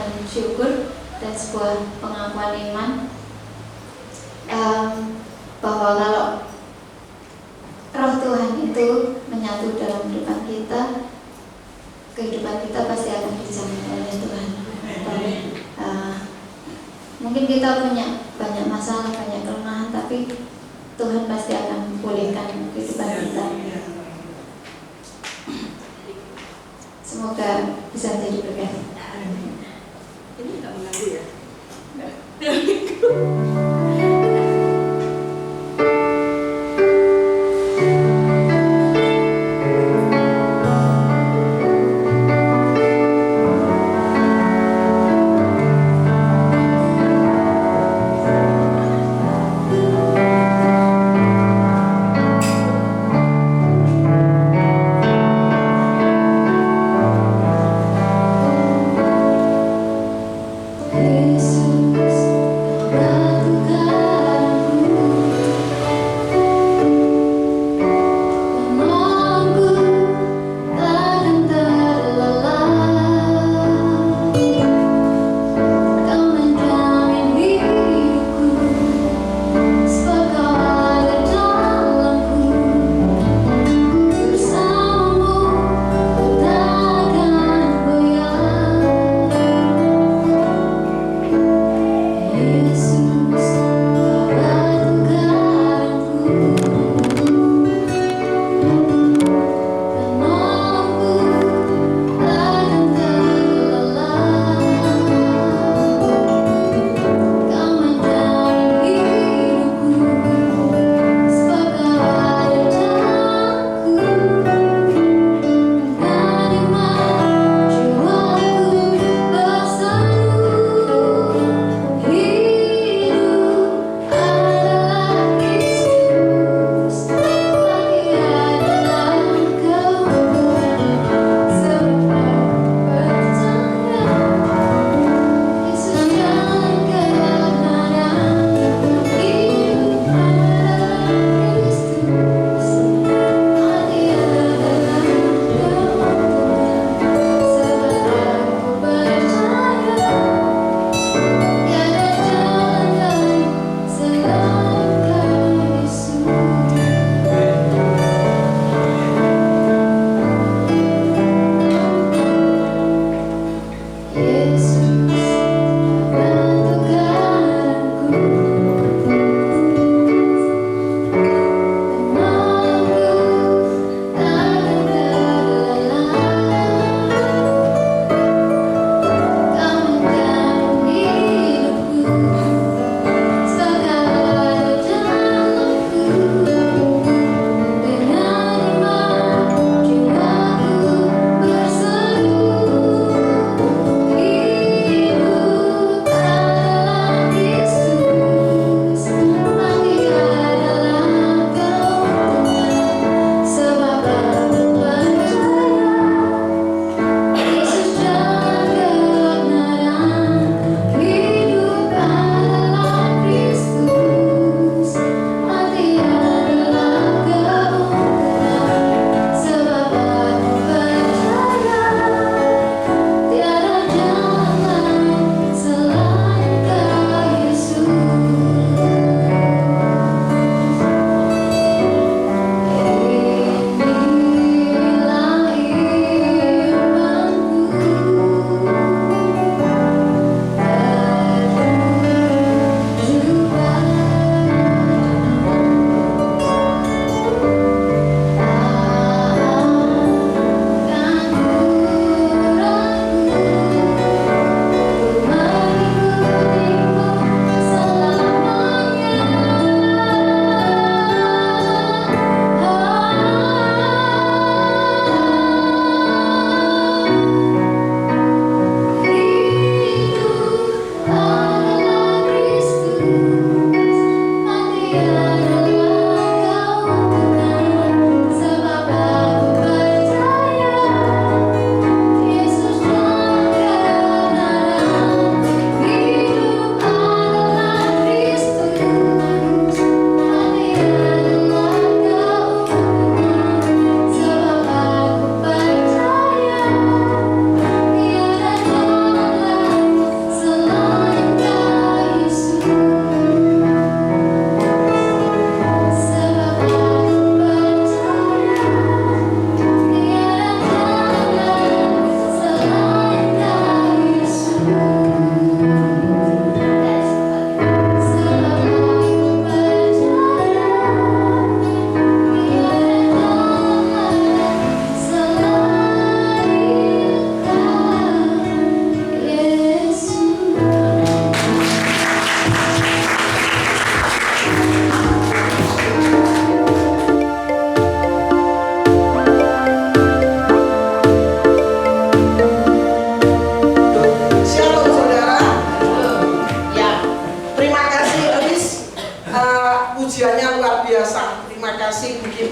ucapan syukur dan sebuah pengakuan iman bahwa kalau Roh Tuhan itu menyatu dalam kehidupan kita pasti akan dijamin oleh Tuhan. Mungkin kita punya banyak masalah, banyak kelemahan, tapi Tuhan pasti akan pulihkan kehidupan kita. Semoga bisa menjadi berkat. Ini nggak mengganggu ya?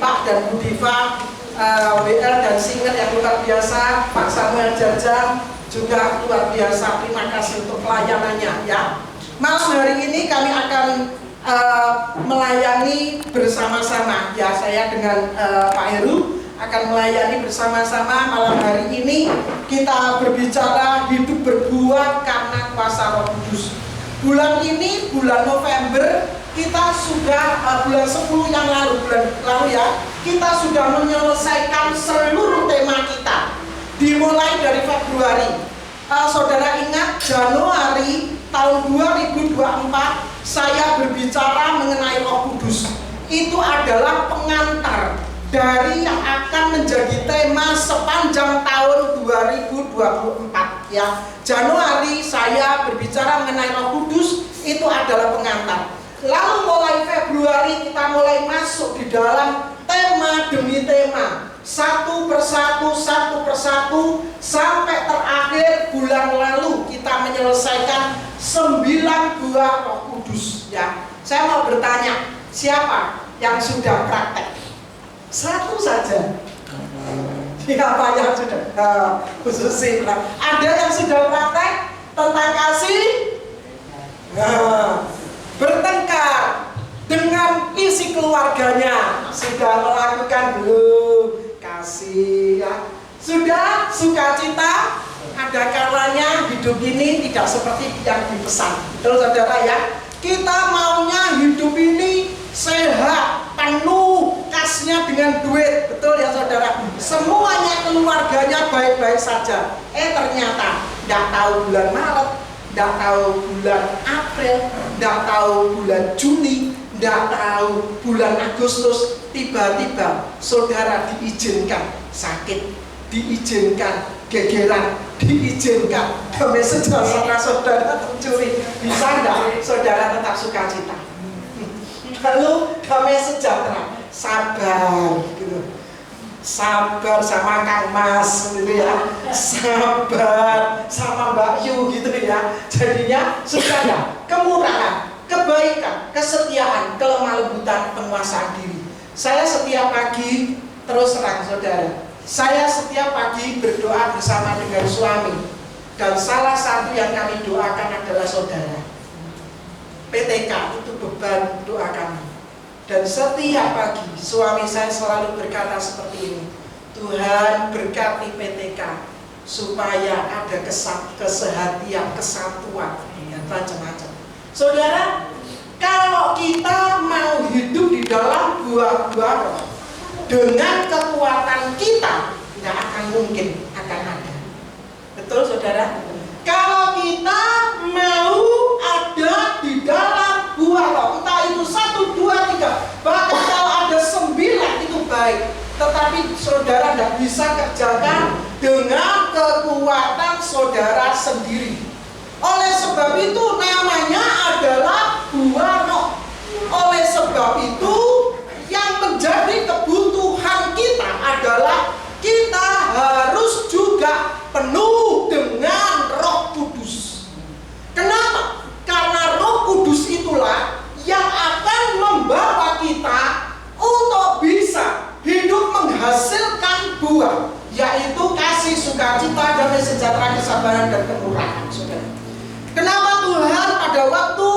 Pak dan Bu Diva, WL dan Singer yang luar biasa, Pak Samuel Jajang juga luar biasa. Terima kasih untuk pelayanannya ya. Malam hari ini kami akan melayani bersama-sama ya. Saya dengan Pak Heru akan melayani bersama-sama. Malam hari ini kita berbicara hidup berbuah karena kuasa Roh Kudus. Bulan ini, bulan November, kita sudah bulan 10 yang lalu ya, kita sudah menyelesaikan seluruh tema kita. Dimulai dari Februari. Saudara ingat Januari tahun 2024 saya berbicara mengenai Roh Kudus. Itu adalah pengantar dari yang akan menjadi tema sepanjang tahun 2024 ya. Januari saya berbicara mengenai Roh Kudus, itu adalah pengantar. Lalu mulai Februari kita mulai masuk di dalam tema demi tema, satu persatu sampai terakhir bulan lalu kita menyelesaikan 9 buah Roh Kudus ya. Saya mau bertanya, siapa yang sudah praktek? Satu saja. Siapa yang sudah? Khususin. Ada yang sudah praktek tentang kasih? Bertengkar dengan isi keluarganya. Sudah melakukan belum? Kasih ya. Sudah sukacita? Ada kalanya hidup ini tidak seperti yang dipesan. Betul saudara ya? Kita maunya hidup ini sehat, penuh, kasnya dengan duit, betul ya saudara? Semuanya keluarganya baik-baik saja. Ternyata tidak tahu bulan Maret, tidak tahu bulan April, tidak tahu bulan Juni, tidak tahu bulan Agustus, tiba-tiba saudara diizinkan sakit, diizinkan gegeran, diizinkan damai sejahtera saudara tercuri. Bisa enggak saudara tetap sukacita? Lalu damai sejahtera, sabar gitu. Sabar sama Kang Mas gitu ya. Sabar sama Mbak Yu gitu ya. Jadinya sudah ya, kemurahan, kebaikan, kesetiaan, kelemah lembutan, penguasaan diri. Saya setiap pagi, terus terang saudara, saya setiap pagi berdoa bersama dengan suami. Dan salah satu yang kami doakan adalah saudara. PTK itu beban doa kami. Dan setiap pagi suami saya selalu berkata seperti ini, Tuhan berkati PTK supaya ada kesehatian, kesatuan, dan macam-macam. Saudara, kalau kita mau hidup di dalam buah-buah roh, dengan kekuatan kita tidak akan mungkin akan ada. Betul saudara? Kalau kita mau ada di dalam buah roh, entah itu 1, 2, 3, bahkan kalau ada 9 itu baik, tetapi saudara tidak bisa kerjakan dengan kekuatan saudara sendiri. Oleh sebab itu namanya adalah buah roh. Oleh sebab itu yang menjadi kebutuhan kita adalah kita harus juga penuh dengan Roh Kudus. Kenapa? Karena Roh Kudus itulah yang akan membawa kita untuk bisa hidup menghasilkan buah, yaitu kasih, sukacita, damai sejahtera, kesabaran, dan kemurahan. Kenapa Tuhan pada waktu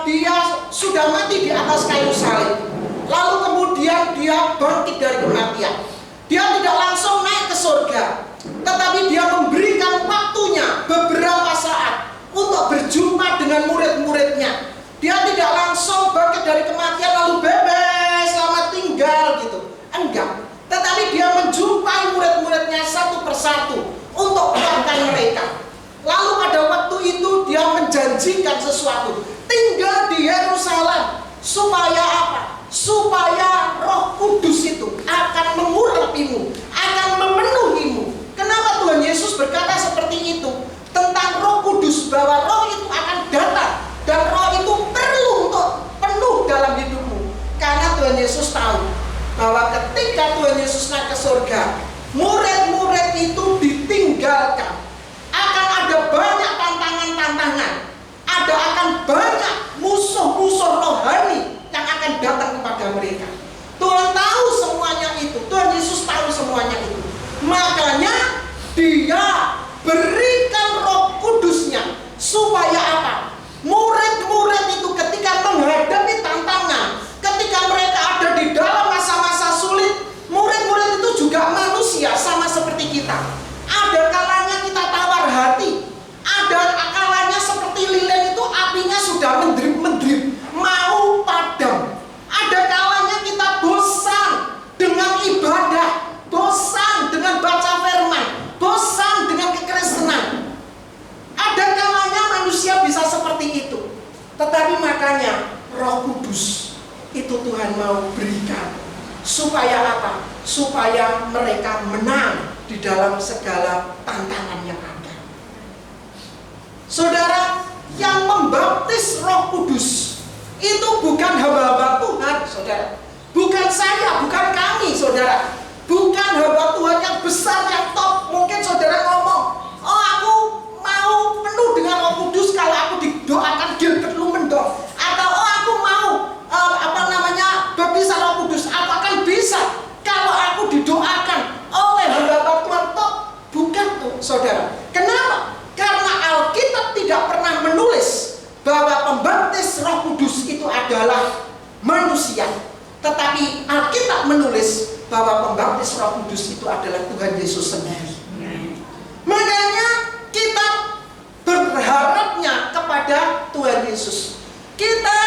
dia sudah mati di atas kayu salib, lalu kemudian dia bangkit dari kematian, dia tidak langsung naik ke surga, tetapi dia memberikan waktunya beberapa saat untuk berjumpa dengan murid-muridnya. Dia tidak langsung bangkit dari kematian lalu bebas selamat tinggal gitu, enggak. Tetapi dia menjumpai murid-muridnya satu persatu untuk menguatkan mereka. Lalu pada waktu itu dia menjanjikan sesuatu, tinggal di Yerusalem. Supaya apa? Supaya Roh Kudus itu akan mengurapimu, akan memenuhimu. Kenapa Tuhan Yesus berkata seperti itu tentang Roh Kudus, bahwa Roh itu akan datang dan Roh itu perlu untuk penuh dalam hidupmu? Karena Tuhan Yesus tahu bahwa ketika Tuhan Yesus naik ke surga, murid-murid itu ditinggalkan. Akan ada banyak tantangan-tantangan, akan banyak musuh-musuh rohani yang akan datang kepada mereka. Tuhan tahu Tetapi makanya Roh Kudus itu Tuhan mau berikan. Supaya apa? Supaya mereka menang di dalam segala tantangan yang ada. Saudara, yang membaptis Roh Kudus itu bukan hamba-hamba Tuhan, saudara. Bukan saya, bukan kami, saudara. Bukan hamba Tuhan yang besar, yang top. Mungkin saudara ngomong, oh aku mau penuh dengan Roh Kudus kalau aku didoakan Gilbert Lumendorf. Atau oh aku mau baptisan Roh Kudus. Aku akan bisa kalau aku didoakan oleh hamba Tuhan top. Bukan tuh, saudara. Kenapa? Karena Alkitab tidak pernah menulis bahwa pembaptis Roh Kudus itu adalah manusia. Tetapi Alkitab menulis bahwa pembaptis Roh Kudus itu adalah Tuhan Yesus sendiri. Makanya kita berharapnya kepada Tuhan Yesus. Kita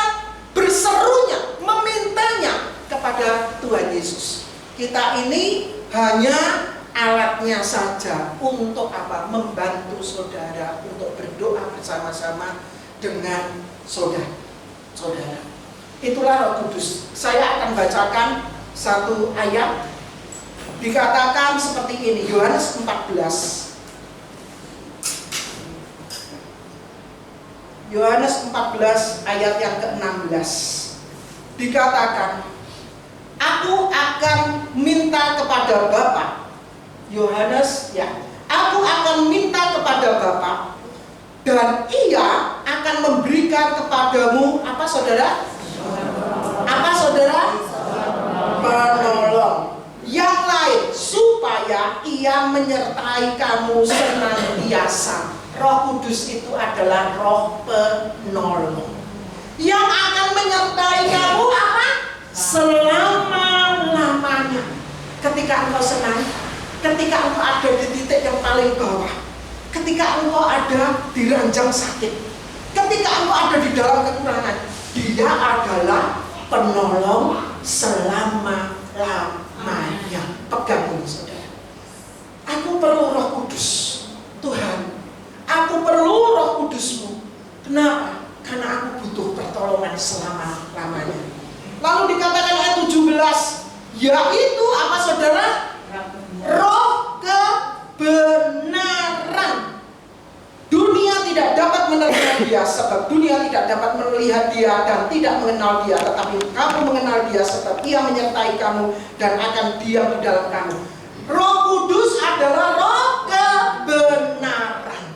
berserunya, memintanya kepada Tuhan Yesus. Kita ini hanya alatnya saja untuk apa? Membantu saudara untuk berdoa bersama-sama dengan saudara. Itulah Roh Kudus. Saya akan bacakan satu ayat. Dikatakan seperti ini, Yohanes 14. Yohanes 14 ayat yang ke-16. Dikatakan, aku akan minta kepada Bapa. Yohanes, ya. Aku akan minta kepada Bapa dan Ia akan memberikan kepadamu apa, saudara? Apa, saudara? Penolong yang lain supaya Ia menyertai kamu senantiasa. Roh Kudus itu adalah Roh penolong yang akan menyertai kamu apa? Selama-lamanya. Ketika engkau senang, ketika engkau ada di titik yang paling bawah, ketika engkau ada di ranjang sakit, ketika engkau ada di dalam kekurangan, Dia adalah penolong selama-lamanya. Pegang ini, saudara. Aku perlu Roh Kudus, Tuhan. Aku perlu Roh Kudus-Mu. Kenapa? Karena aku butuh pertolongan selama-lamanya. Lalu dikatakan ayat 17, yaitu apa, saudara? Roh kebenaran. Dunia tidak dapat menerima Dia sebab dunia tidak dapat melihat Dia dan tidak mengenal Dia. Tetapi kamu mengenal Dia sebab Ia menyertai kamu dan akan diam di dalam kamu. Roh Kudus adalah Roh kebenaran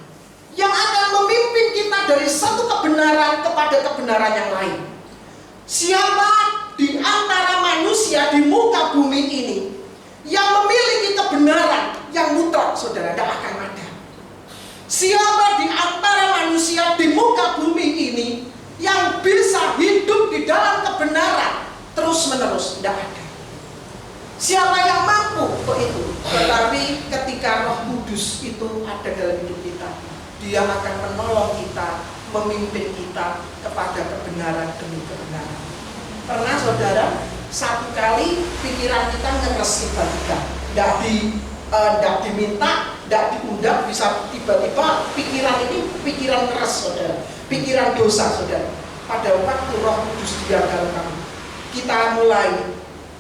yang akan memimpin kita dari satu kebenaran kepada kebenaran yang lain. Siapa di antara manusia di muka bumi ini yang memiliki kebenaran yang mutlak, saudara, tidak akan ada. Siapa di antara manusia di muka bumi ini yang bisa hidup di dalam kebenaran terus-menerus? Tidak ada. Siapa yang mampu untuk itu? Tetapi ketika Roh Kudus itu ada dalam hidup kita, Dia akan menolong kita, memimpin kita kepada kebenaran demi kebenaran. Pernah, saudara, satu kali pikiran kita ngeres tiba-tiba, tidak diminta, tidak diundang, bisa tiba-tiba pikiran ini pikiran keras, saudara, pikiran dosa, saudara. Pada waktu Roh Kudus diam dalam kami, kita mulai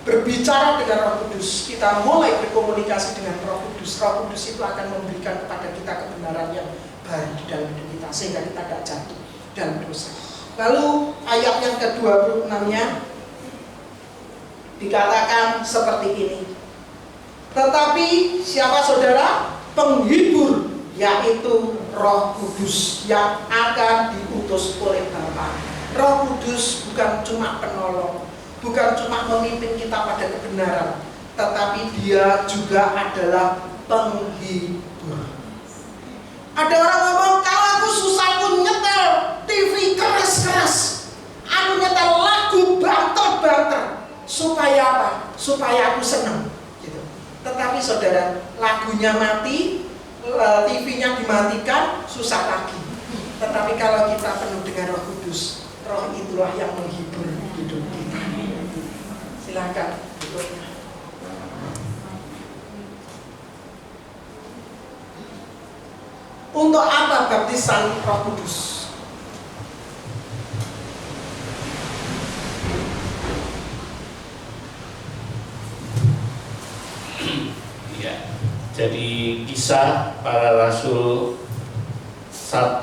berbicara dengan Roh Kudus, kita mulai berkomunikasi dengan Roh Kudus. Roh Kudus itu akan memberikan kepada kita kebenaran yang baru di dalam hidup kita, sehingga kita tidak jatuh dalam dosa. Lalu ayat yang ke-26-nya dikatakan seperti ini. Tetapi siapa, saudara? Penghibur, yaitu Roh Kudus yang akan diutus oleh Bapa. Roh Kudus bukan cuma penolong, bukan cuma memimpin kita pada kebenaran, tetapi Dia juga adalah penghibur. Ada orang ngomong, kalau aku susah aku nyetel TV keras-keras, aku nyetel lagu banter-banter, supaya apa? Supaya aku senang gitu. Tetapi saudara, lagunya mati, TV-nya dimatikan, susah lagi. Tetapi kalau kita penuh dengan Roh Kudus, Roh itulah yang menghibur hidup kita. Silakan berikutnya. Untuk apa baptisan Roh Kudus? Jadi Kisah Para Rasul 1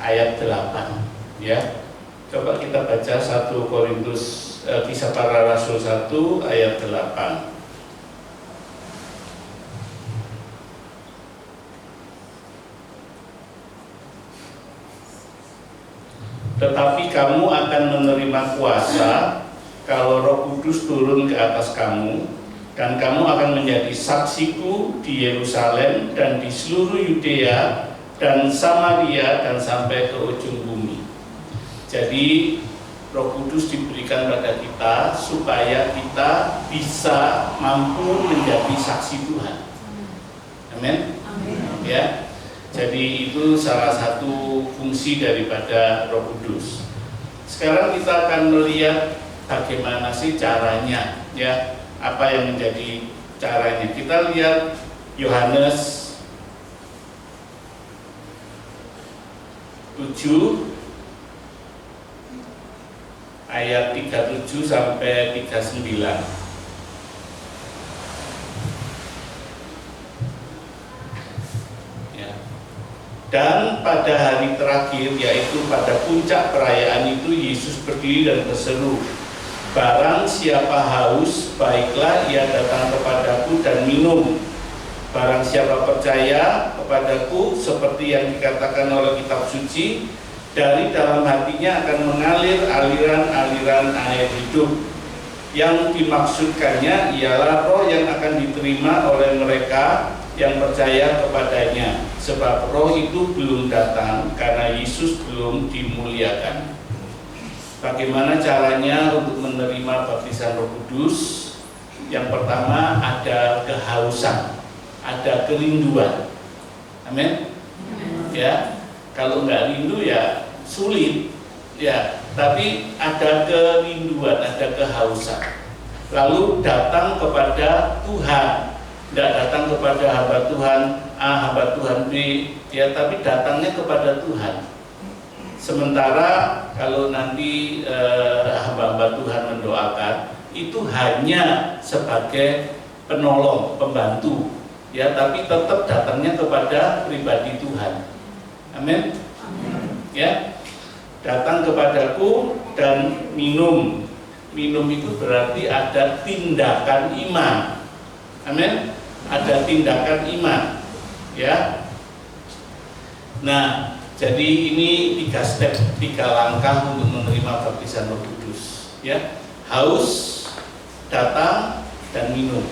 ayat 8 ya. Coba kita baca 1 Korintus Kisah Para Rasul 1 ayat 8. Tetapi kamu akan menerima kuasa kalau Roh Kudus turun ke atas kamu, dan kamu akan menjadi saksiku di Yerusalem dan di seluruh Yudea dan Samaria dan sampai ke ujung bumi. Jadi Roh Kudus diberikan pada kita supaya kita bisa mampu menjadi saksi Tuhan. Amin. Ya. Jadi itu salah satu fungsi daripada Roh Kudus. Sekarang kita akan melihat bagaimana sih caranya, ya, apa yang menjadi caranya. Kita lihat Yohanes 7 ayat 37 sampai 39. Dan pada hari terakhir, yaitu pada puncak perayaan itu, Yesus berdiri dan berseru, barang siapa haus, baiklah ia datang kepadaku dan minum. Barang siapa percaya kepadaku, seperti yang dikatakan oleh kitab suci, dari dalam hatinya akan mengalir aliran-aliran air hidup. Yang dimaksudkannya ialah roh yang akan diterima oleh mereka yang percaya kepadanya, sebab roh itu belum datang karena Yesus belum dimuliakan. Bagaimana caranya untuk menerima baptisan Roh Kudus? Yang pertama, ada kehausan, ada kerinduan. Amin. Ya, kalau nggak rindu ya sulit. Ya, tapi ada kerinduan, ada kehausan. Lalu datang kepada Tuhan. Tidak datang kepada hamba Tuhan A, hamba Tuhan B, ya, tapi datangnya kepada Tuhan. Sementara kalau nanti hamba-hamba Tuhan mendoakan, itu hanya sebagai penolong, pembantu, ya, tapi tetap datangnya kepada pribadi Tuhan. Amin. Ya, datang kepadaku dan minum. Minum itu berarti ada tindakan iman. Amin. Ada tindakan iman, ya. Nah, jadi ini 3 step, 3 langkah untuk menerima baptisan Roh Kudus, ya. Haus, datang, dan minum.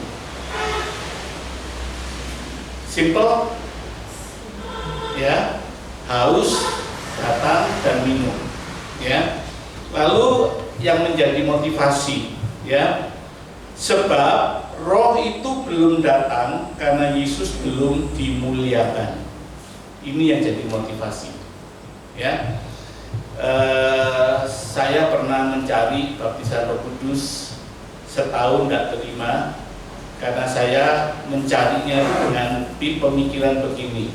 Simple, ya. Haus, datang, dan minum, ya. Lalu yang menjadi motivasi, ya. Sebab roh itu belum datang karena Yesus belum dimuliakan. Ini yang jadi motivasi, ya. Saya pernah mencari baptisan Roh Kudus setahun tidak terima karena saya mencarinya dengan pemikiran begini,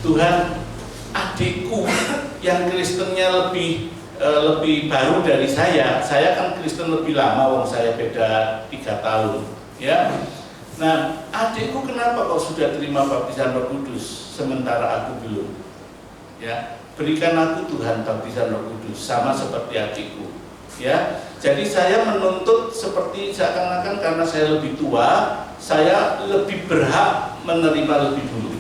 Tuhan, adikku yang Kristennya lebih baru dari saya kan Kristen lebih lama, wong saya beda 3 tahun, ya. Nah, adikku kenapa kok sudah terima baptisan Roh Kudus sementara aku belum? Ya, berikan aku Tuhan baptisan Roh Kudus sama seperti adikku, ya. Jadi saya menuntut seperti seakan-akan karena saya lebih tua, saya lebih berhak menerima lebih dulu,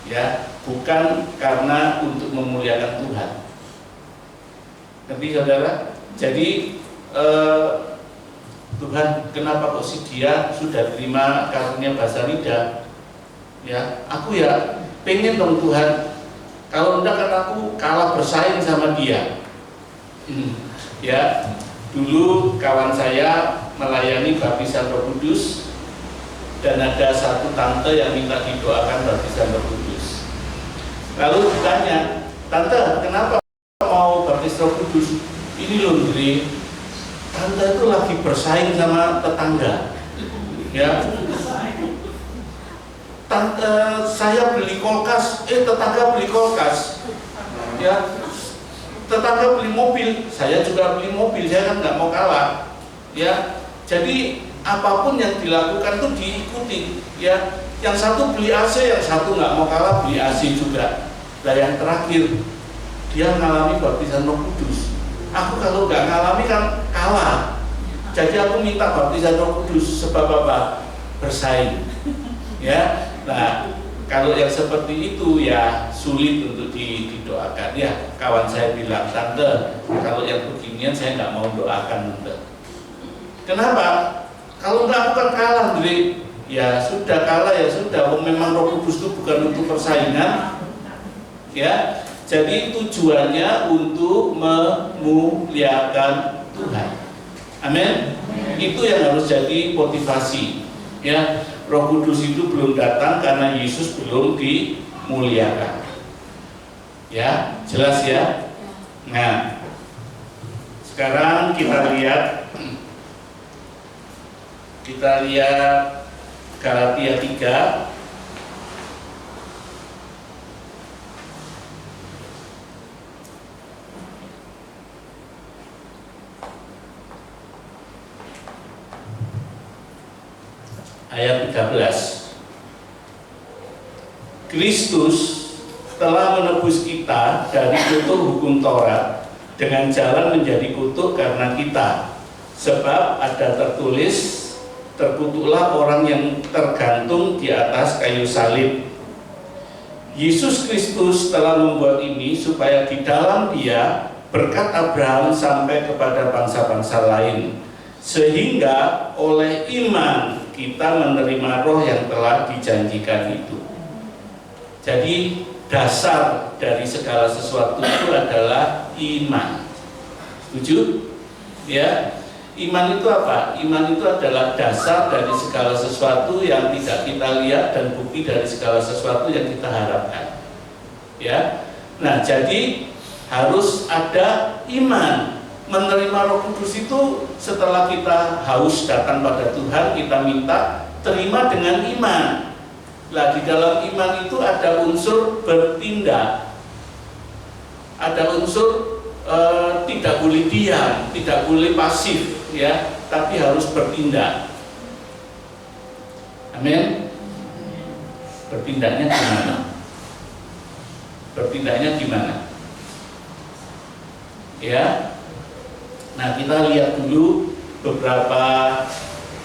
ya, bukan karena untuk memuliakan Tuhan. Ngerti saudara? Jadi Tuhan, kenapa kok si dia sudah terima karunia bahasa lidah? Ya, aku ya pengen dong Tuhan. Kalau enggak kan aku kalah bersaing sama dia. Ya, dulu kawan saya melayani baptisan Roh Kudus dan ada satu tante yang minta didoakan baptisan Roh Kudus. Lalu ditanya, tante, kenapa mau baptis Roh Kudus? Ini loh, Ndri, tante itu lagi bersaing sama tetangga, ya. Tante, saya beli kulkas, tetangga beli kulkas, ya. Tetangga beli mobil, saya juga beli mobil, saya kan nggak mau kalah, ya. Jadi apapun yang dilakukan tuh diikuti, ya. Yang satu beli AC, yang satu nggak mau kalah beli AC juga. Dan yang terakhir, dia mengalami baptisan Roh Kudus. Aku kalau nggak ngalami kan kalah. Jadi aku minta baptisan Roh Kudus sebab apa? Bersaing. Ya. Nah, kalau yang seperti itu ya sulit untuk didoakan. Ya, kawan saya bilang, "Tante, kalau yang beginian saya nggak mau doakan, Tante." Kenapa? Kalau nggak aku kan kalah, Dri. Ya sudah, kalah ya sudah. Memang Roh Kudus itu bukan untuk persaingan, ya. Jadi tujuannya untuk memuliakan Tuhan. Amin. Itu yang harus jadi motivasi. Ya, Roh Kudus itu belum datang karena Yesus belum dimuliakan. Ya, jelas ya. Nah, sekarang kita lihat Galatia 3 ayat 13. Kristus telah menebus kita dari kutuk hukum Taurat dengan jalan menjadi kutuk karena kita. Sebab ada tertulis, terkutuklah orang yang tergantung di atas kayu salib. Yesus Kristus telah membuat ini supaya di dalam Dia berkat Abraham sampai kepada bangsa-bangsa lain, sehingga oleh iman kita menerima roh yang telah dijanjikan itu. Jadi dasar dari segala sesuatu itu adalah iman. Setuju? Ya. Iman itu apa? Iman itu adalah dasar dari segala sesuatu yang tidak kita lihat dan bukti dari segala sesuatu yang kita harapkan. Ya. Nah, jadi harus ada iman. Menerima Roh Kudus itu setelah kita haus datang pada Tuhan, kita minta terima dengan iman. Nah, di dalam iman itu ada unsur bertindak. Ada unsur tidak boleh diam, tidak boleh pasif, ya, tapi harus bertindak. Amin. Bertindaknya gimana? Bertindaknya gimana? Ya. Nah, kita lihat dulu beberapa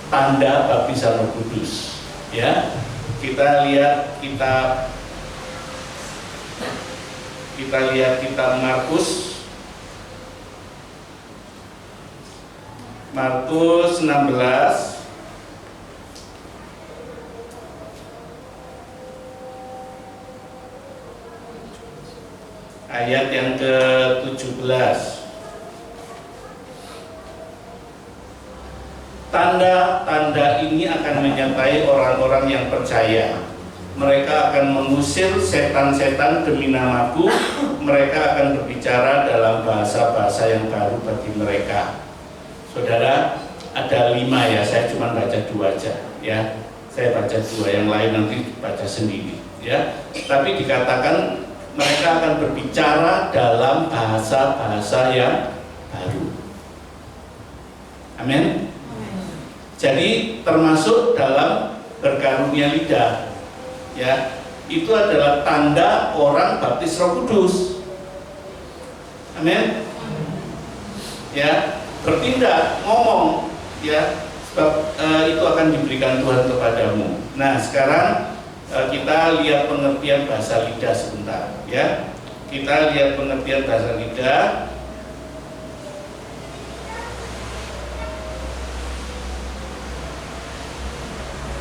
tanda baptisan Roh Kudus. Ya. Kita lihat kitab Markus 16 ayat yang ke-17. Tanda-tanda ini akan menyertai orang-orang yang percaya. Mereka akan mengusir setan-setan demi namaku. Mereka akan berbicara dalam bahasa-bahasa yang baru bagi mereka. Saudara, ada 5 ya, saya cuma baca 2 aja ya. Saya baca 2, yang lain nanti baca sendiri ya. Tapi dikatakan mereka akan berbicara dalam bahasa-bahasa yang baru. Amin. Jadi termasuk dalam berkarunia lidah. Ya, itu adalah tanda orang baptis Roh Kudus. Amin. Ya, bertindak, ngomong, ya, sebab itu akan diberikan Tuhan kepadamu. Nah, sekarang kita lihat pengertian bahasa lidah sebentar, ya. Kita lihat pengertian bahasa lidah.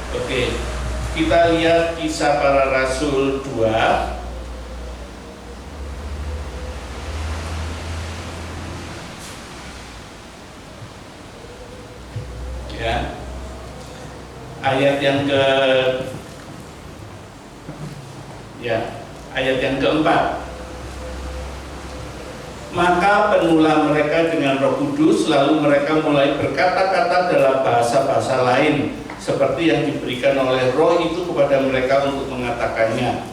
Oke, kita lihat Kisah Para Rasul 2 ya, ayat yang keempat. Maka penuhlah mereka dengan Roh Kudus, lalu mereka mulai berkata-kata dalam bahasa-bahasa lain, seperti yang diberikan oleh Roh itu kepada mereka untuk mengatakannya.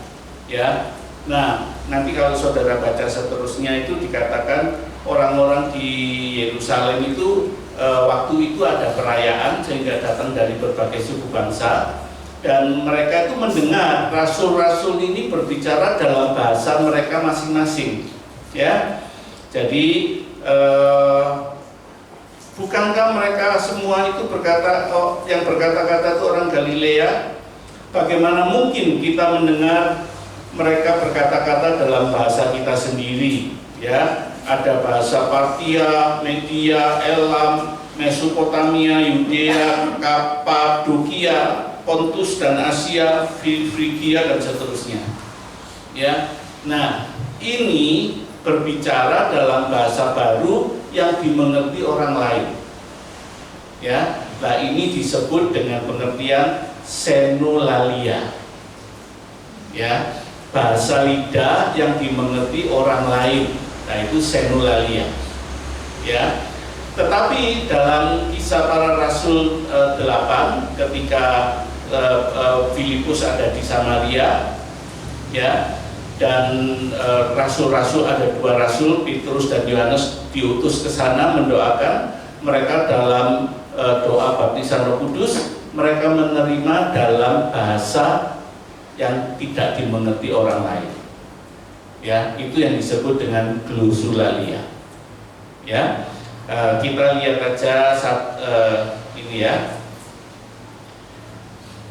Ya, nah nanti kalau saudara baca seterusnya itu dikatakan orang-orang di Yerusalem itu waktu itu ada perayaan sehingga datang dari berbagai suku bangsa, dan mereka itu mendengar rasul-rasul ini berbicara dalam bahasa mereka masing-masing, ya. Jadi bukankah mereka semua itu berkata, yang berkata-kata itu orang Galilea? Bagaimana mungkin kita mendengar mereka berkata-kata dalam bahasa kita sendiri, ya? Ada bahasa Partia, Media, Elam, Mesopotamia, Yudea, Kapadokia, Pontus dan Asia, Frigia dan seterusnya. Ya. Nah, ini berbicara dalam bahasa baru yang dimengerti orang lain. Ya. Nah, ini disebut dengan pengertian senolalia. Ya, bahasa lidah yang dimengerti orang lain. Nah, itu senolalia. Ya. Tetapi dalam Kisah Para Rasul 8 ketika Filipus ada di Samaria, ya, dan rasul-rasul, ada 2 rasul, Petrus dan Yohanes, diutus ke sana mendoakan mereka dalam doa baptisan Roh Kudus. Mereka menerima dalam bahasa yang tidak dimengerti orang lain. Ya, itu yang disebut dengan glosolalia. Ya, kita lihat aja ini ya.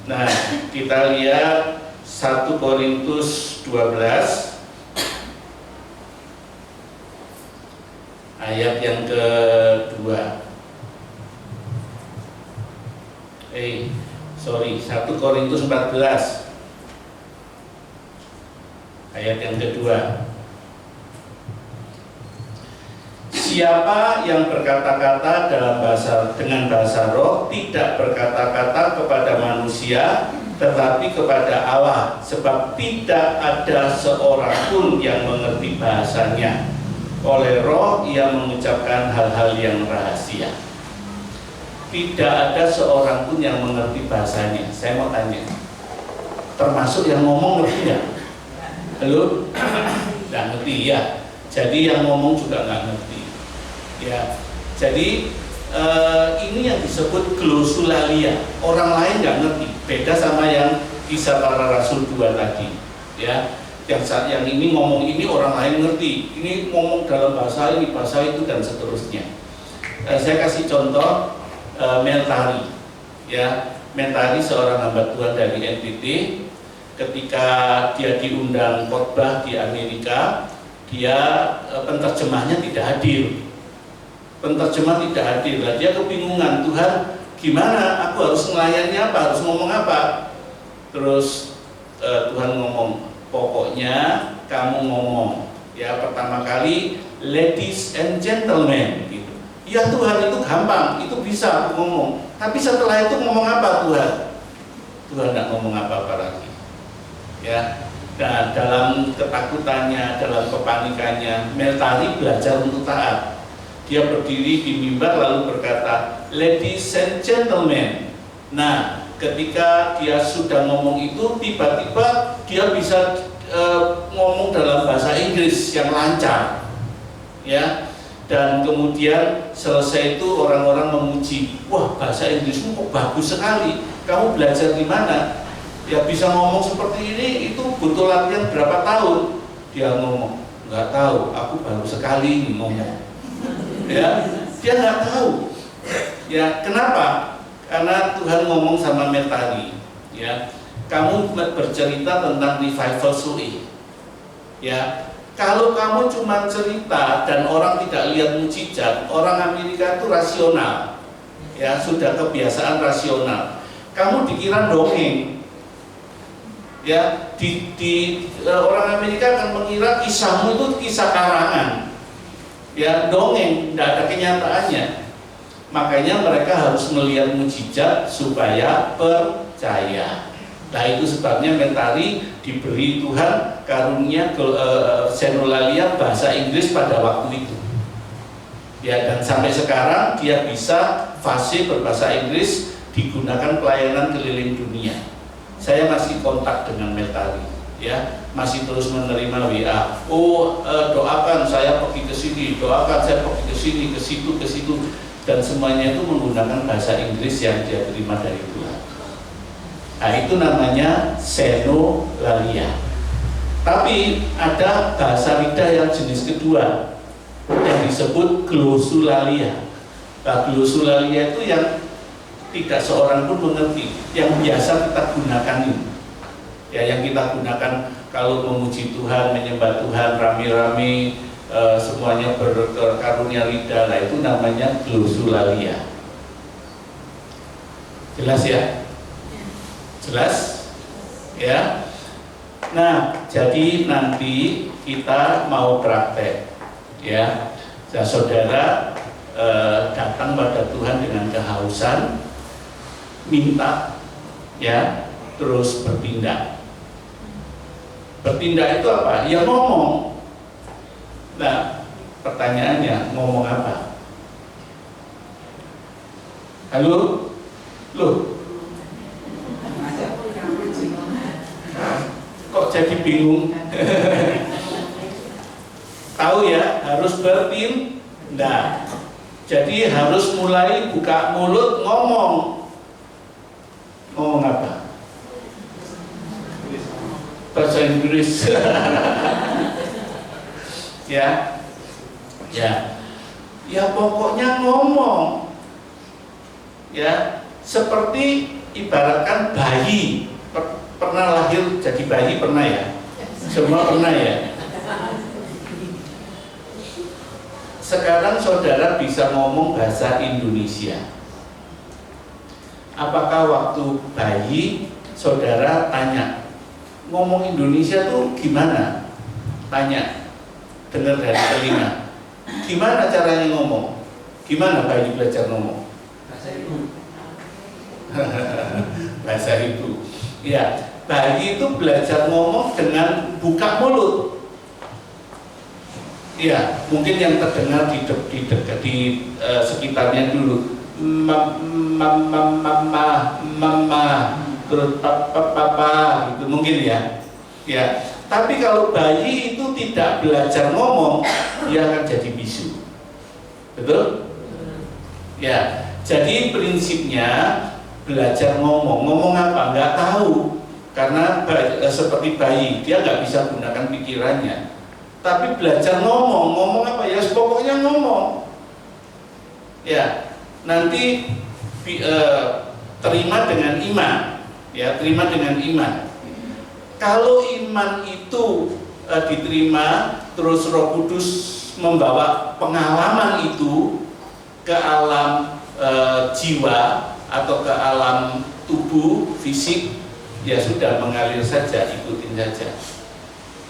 Nah, kita lihat 1 Korintus 12 ayat yang kedua. 1 Korintus 14 ayat yang kedua. Siapa yang berkata-kata dengan bahasa roh tidak berkata-kata kepada manusia tetapi kepada Allah, sebab tidak ada seorang pun yang mengerti bahasanya. Oleh roh ia mengucapkan hal-hal yang rahasia. Tidak ada seorang pun yang mengerti bahasanya. Saya mau tanya, termasuk yang ngomong ngerti nggak? Halo? Nggak ngerti ya. Jadi yang ngomong juga nggak ngerti. Ya. Jadi ini yang disebut glosolalia. Orang lain nggak ngerti. Beda sama yang Kisah Para Rasul 2 tadi. Ya. Yang ini ngomong ini orang lain ngerti. Ini ngomong dalam bahasa ini, bahasa itu dan seterusnya. Saya kasih contoh Meltari. Ya. Meltari seorang hamba Tuhan dari NTT. Ketika dia diundang khotbah di Amerika, dia penterjemahnya tidak hadir. Penterjemah tidak hadir. Nah, dia kebingungan, Tuhan, gimana? Aku harus melayani apa? Harus ngomong apa? Terus Tuhan ngomong, pokoknya kamu ngomong. Ya, pertama kali, ladies and gentlemen, gitu. Ya Tuhan, itu gampang, itu bisa aku ngomong. Tapi setelah itu ngomong apa Tuhan? Tuhan tidak ngomong apa-apa lagi. Ya, dan dalam ketakutannya, dalam kepanikannya, Meltari belajar untuk taat. Dia berdiri di mimbar lalu berkata, ladies and gentlemen. Nah, ketika dia sudah ngomong itu, tiba-tiba dia bisa ngomong dalam bahasa Inggris yang lancar. Ya, dan kemudian selesai itu orang-orang memuji, wah bahasa Inggrismu kok bagus sekali. Kamu belajar di mana? Ya bisa ngomong seperti ini, itu butuh latihan berapa tahun? Dia ngomong, nggak tahu, aku baru sekali ini ngomong. Ya, dia nggak tahu. Ya, kenapa? Karena Tuhan ngomong sama Meltari, ya, kamu bercerita tentang revival Zoe. Ya, kalau kamu cuma cerita dan orang tidak lihat mujizat, orang Amerika itu rasional, ya sudah kebiasaan rasional. Kamu dikira dongeng. Ya, orang Amerika akan mengira kisahmu itu kisah karangan. Ya, dongeng, tidak ada kenyataannya. Makanya mereka harus melihat mujizat supaya percaya. Nah, itu sebabnya Meltari diberi Tuhan karunia senolalia bahasa Inggris pada waktu itu. Ya, dan sampai sekarang dia bisa fasih berbahasa Inggris, digunakan pelayanan keliling dunia. Saya masih kontak dengan Meltari, ya, masih terus menerima WA. Doakan saya pergi ke sini, doakan saya pergi ke sini, ke situ, ke situ. dan semuanya itu menggunakan bahasa Inggris yang dia terima dari Tuhan. Nah, itu namanya senolalia. Tapi ada bahasa lidah yang jenis kedua yang disebut glosolalia. Nah, glosolalia itu yang tidak seorang pun mengerti, yang biasa kita gunakan ini. Ya, yang kita gunakan kalau memuji Tuhan, menyembah Tuhan rame-rame, semuanya berkarunia lidah. Nah, itu namanya glosolalia. Jelas ya? Jelas? Ya. Nah, jadi nanti kita mau praktek, ya. Nah, saudara datang pada Tuhan dengan kehausan, minta, ya, terus bertindak. Bertindak itu apa? Ya ngomong. Nah, pertanyaannya, ngomong apa? Halo? Loh? Kok jadi bingung? Tahu ya, harus bertindak. Jadi harus mulai buka mulut ngomong. Ngomong apa? Bahasa Inggris. Ya. Ya pokoknya ngomong. Ya, seperti ibaratkan bayi. Pernah lahir jadi bayi, pernah ya? Semua pernah ya? Sekarang saudara bisa ngomong bahasa Indonesia. Apakah waktu bayi saudara tanya, ngomong Indonesia tuh gimana? Tanya, dengar dari telinga. Gimana caranya ngomong? Gimana bayi belajar ngomong? Bahasa ibu. Bahasa ibu. Ya, bayi itu belajar ngomong dengan buka mulut. Ya, mungkin yang terdengar di sekitarnya dulu, mama, terus papa, gitu mungkin ya. Ya, tapi kalau bayi itu tidak belajar ngomong, dia akan jadi bisu. Betul? Ya, jadi prinsipnya belajar ngomong. Ngomong apa? Nggak tahu, karena seperti bayi, dia nggak bisa gunakan pikirannya. Tapi belajar ngomong. Ngomong apa? Ya pokoknya ngomong. Ya, nanti terima dengan iman. Ya, terima dengan iman. Kalau iman itu diterima, terus Roh Kudus membawa pengalaman itu ke alam jiwa atau ke alam tubuh fisik, ya sudah, mengalir saja, ikutin saja.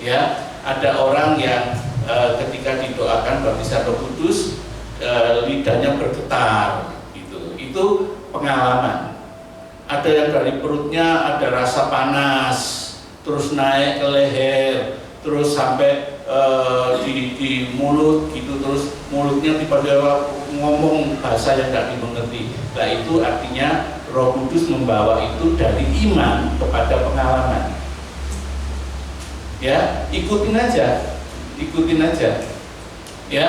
Ya, ada orang yang ketika didoakan baptisan Roh Kudus, lidahnya bergetar, gitu. Itu pengalaman. Ada yang dari perutnya ada rasa panas, terus naik ke leher, terus sampai di mulut, gitu. Terus mulutnya tiba-tiba ngomong bahasa yang tidak dimengerti. Nah, itu artinya Roh Kudus membawa itu dari iman kepada pengalaman. Ya, ikutin aja. Ya,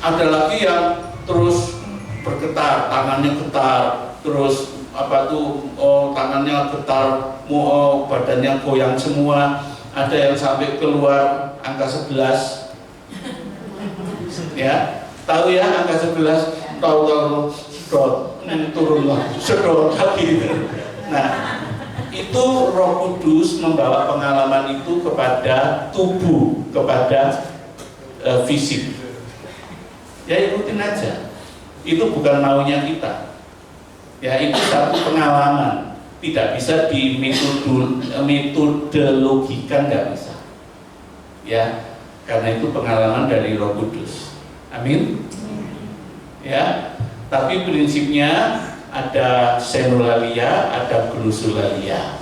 ada lagi yang terus bergetar, tangannya getar, terus tangannya getar, badannya goyang semua. Ada yang sampai keluar angka 11. Ya, tahu ya angka 11? Tahu turun sedot lagi. Nah, itu Roh Kudus membawa pengalaman itu kepada tubuh, kepada fisik. Ya, ikutin aja. Itu bukan maunya kita. Ya, itu satu pengalaman. Tidak bisa metodologikan, nggak bisa. Ya, karena itu pengalaman dari Roh Kudus. Amin. Ya, tapi prinsipnya ada senolalia, ada glosolalia.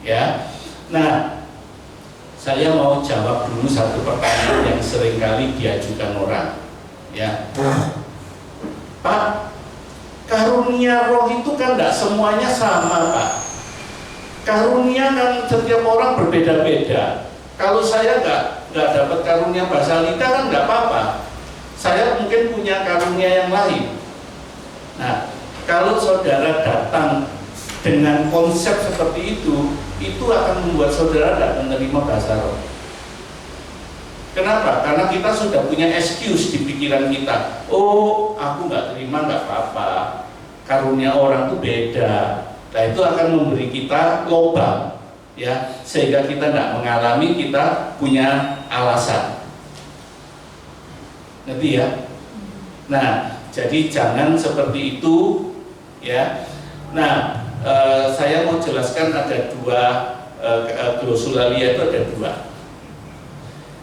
Ya. Nah, saya mau jawab dulu satu pertanyaan yang seringkali diajukan orang. Ya, Pak, karunia roh itu kan tidak semuanya sama, Pak. Karunia kan setiap orang berbeda-beda. Kalau saya nggak dapat karunia bahasa lidah kan nggak apa-apa. Saya mungkin punya karunia yang lain. Nah, kalau saudara datang dengan konsep seperti itu akan membuat saudara tidak menerima bahasa roh. Kenapa? Karena kita sudah punya excuse di pikiran kita. Oh, aku nggak terima, nggak apa-apa. Karunia orang itu beda. Nah, itu akan memberi kita lobang, ya, sehingga kita tidak mengalami, kita punya alasan. Ngerti ya? Nah, jadi jangan seperti itu, ya. Nah, saya mau jelaskan ada dua glosulalia, itu ada dua.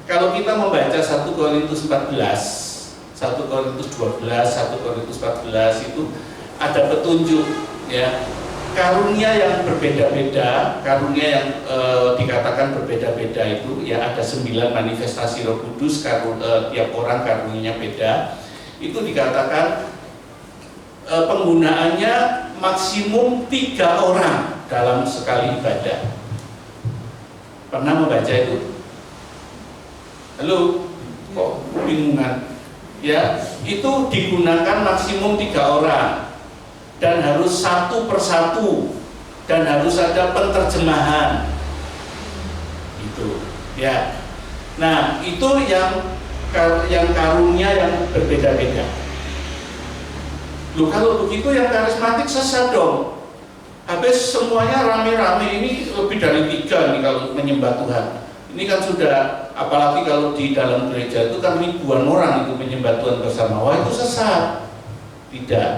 Kalau kita membaca 1 Korintus 14, 1 Korintus 12, 1 Korintus 14 itu ada petunjuk, ya, karunia yang berbeda-beda, karunia yang dikatakan berbeda-beda itu, ya, ada 9 manifestasi Roh Kudus, tiap orang karunianya beda. Itu dikatakan penggunaannya maksimum 3 orang dalam sekali ibadah. Pernah membaca itu? Halo, kok bingungan? Ya, itu digunakan maksimum 3 orang dan harus satu persatu dan harus ada penterjemahan. Itu, ya. Nah, itu yang karunia yang berbeda-beda. Loh, kalau begitu yang karismatik sesat dong. Habis semuanya rame-rame, ini lebih dari 3 nih kalau menyembah Tuhan. Ini kan sudah, apalagi kalau di dalam gereja itu kan ribuan orang itu menyembah Tuhan bersama. Wah, itu sesat. Tidak,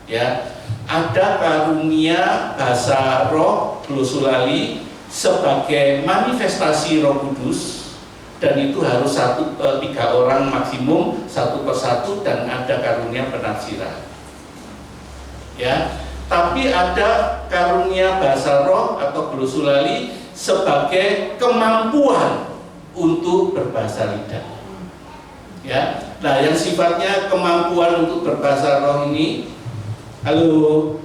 ya. Ada karunia bahasa roh, glosulali, sebagai manifestasi Roh Kudus, dan itu harus 3 orang maksimum, satu persatu, dan ada karunia penafsiran, ya. Tapi ada karunia bahasa roh atau glosulali sebagai kemampuan untuk berbahasa lidah, ya. Nah, yang sifatnya kemampuan untuk berbahasa roh ini, halo,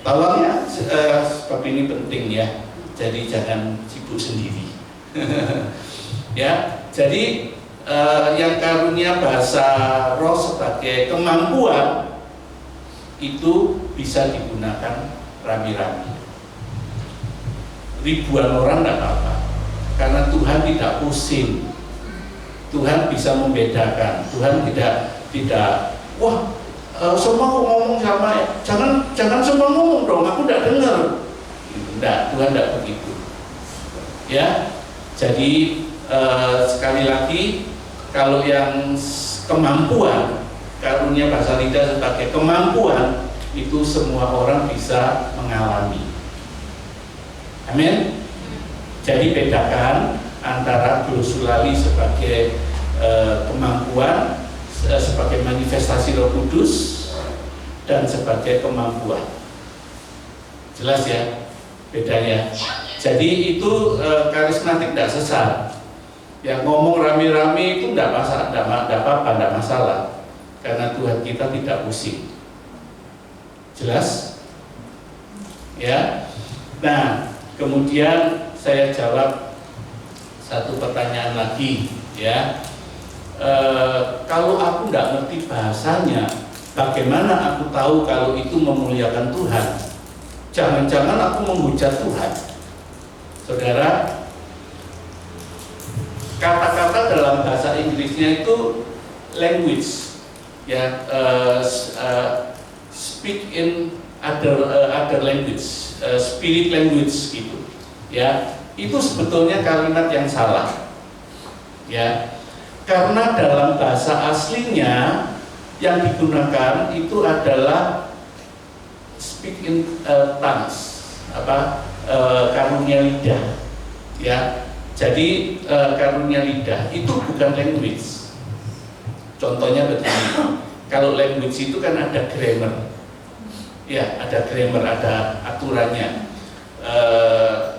tolong ya, sebab ini penting ya. Jadi jangan sibuk sendiri. Ya, jadi yang karunia bahasa roh sebagai kemampuan itu bisa digunakan rami-rami. Ribuan orang tidak apa-apa, karena Tuhan tidak pusing. Tuhan bisa membedakan. Tuhan tidak wah, semua kok ngomong sama ya. Jangan semua ngomong dong, aku tidak dengar. Tidak, Tuhan tidak begitu. Ya, jadi sekali lagi, kalau yang kemampuan, karunia bahasa lidah sebagai kemampuan, itu semua orang bisa mengalami. Amin. Jadi bedakan antara glosulali sebagai kemampuan, sebagai manifestasi Roh Kudus, dan sebagai kemampuan. Jelas ya bedanya. Jadi itu karismatik tidak sesat. Yang ngomong rame-rame itu tidak apa-apa, tidak masalah, karena Tuhan kita tidak pusing. Jelas? Ya. Nah, kemudian saya jawab satu pertanyaan lagi, ya. Kalau aku tidak ngerti bahasanya, bagaimana aku tahu kalau itu memuliakan Tuhan? Jangan-jangan aku menghujat Tuhan. Saudara, kata-kata dalam bahasa Inggrisnya itu language, ya, speak in other language, spirit language gitu, ya. Itu sebetulnya kalimat yang salah, ya. Karena dalam bahasa aslinya yang digunakan itu adalah speak in tongues, karunia lidah, ya. Jadi karunia lidah itu bukan language. Contohnya begini, kalau language itu kan ada grammar, ya, ada grammar, ada aturannya.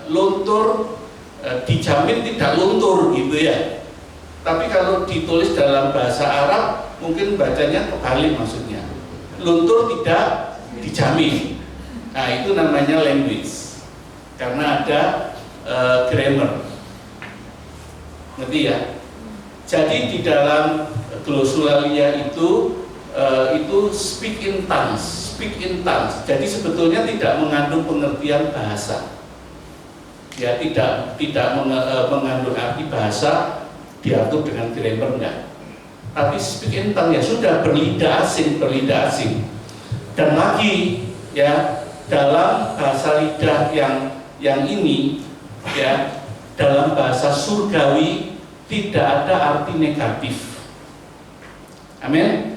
Luntur dijamin tidak luntur gitu ya. Tapi kalau ditulis dalam bahasa Arab mungkin bacanya kebalik maksudnya. Luntur tidak dijamin. Nah, itu namanya language. Karena ada grammar. Ngerti ya? Jadi di dalam Glosolalia itu speak in tongues. Jadi sebetulnya tidak mengandung pengertian bahasa. Ya, tidak mengandung arti bahasa diatur dengan grammar enggak. Tapi speak in tongues ya sudah, berlidah asing. Dan lagi ya, dalam bahasa lidah yang ini ya, dalam bahasa surgawi tidak ada arti negatif. Amin.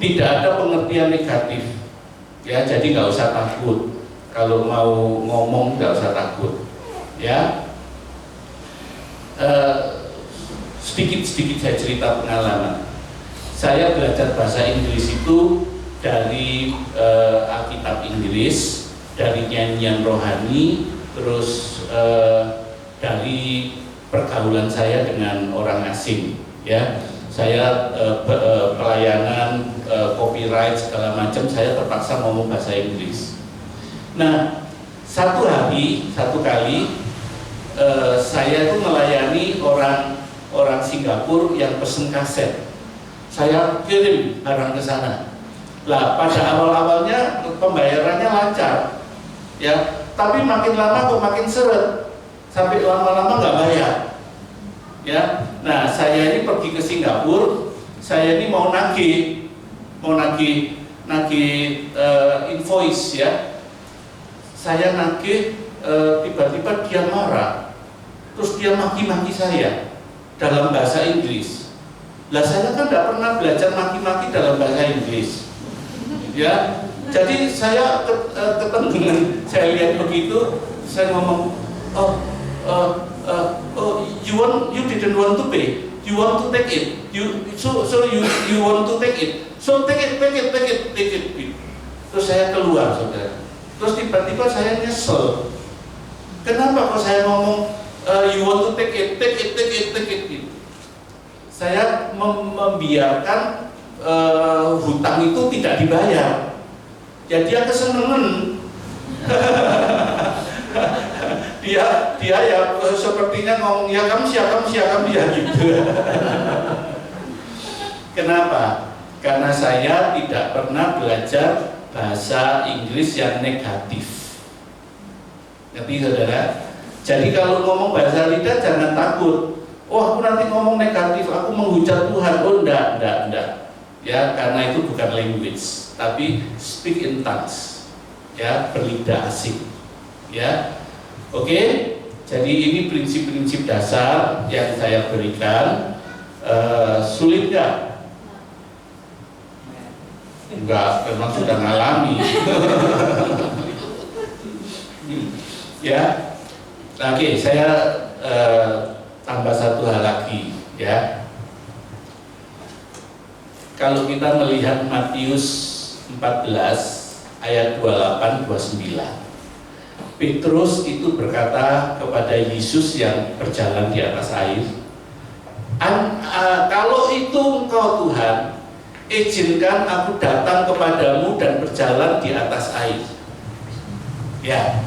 Tidak ada pengertian negatif. Ya, jadi nggak usah takut. Kalau mau ngomong nggak usah takut. Ya. Sedikit saya cerita pengalaman. Saya belajar bahasa Inggris itu dari Alkitab Inggris, dari nyanyian rohani, terus dari pergaulan saya dengan orang asing. Ya, saya pelayanan, copyright segala macam, saya terpaksa ngomong bahasa Inggris. Nah, satu kali saya itu melayani orang Singapura yang pesen kaset. Saya kirim barang ke sana. Lah, pada awal-awalnya pembayarannya lancar, ya. Tapi makin lama kok makin seret, sampai lama-lama nggak bayar. Ya, nah saya ini pergi ke Singapura, saya ini mau nagih invoice ya. Saya nagih, tiba-tiba dia marah, terus dia maki-maki saya dalam bahasa Inggris. Lah saya kan tidak pernah belajar maki-maki dalam bahasa Inggris, ya. Jadi saya ketemu, saya lihat begitu, saya ngomong, you didn't want to pay, you want to take it, so you want to take it, so take it. Terus saya keluar, saudara. Terus tiba-tiba saya nyesel. Kenapa kok saya ngomong you want to take it. Saya membiarkan hutang itu tidak dibayar. Ya dia kesenangan. dia ya sepertinya ngomong ya kamu siap ya gitu. Kenapa? Karena saya tidak pernah belajar bahasa Inggris yang negatif. Ngerti saudara? Jadi kalau ngomong bahasa lidah jangan takut. Oh aku nanti ngomong negatif, aku menghujat Tuhan. Oh enggak. Ya, karena itu bukan language, tapi speak in tongues. Ya, berlidah asing. Ya. Oke. Jadi ini prinsip-prinsip dasar yang saya berikan. Sulit nggak? Enggak, memang sudah ngalami. Ya. Oke, saya tambah satu hal lagi, ya. Kalau kita melihat Matius 14 ayat 28-29, Petrus itu berkata kepada Yesus yang berjalan di atas air, kalau itu engkau Tuhan, izinkan aku datang kepadamu dan berjalan di atas air. Ya,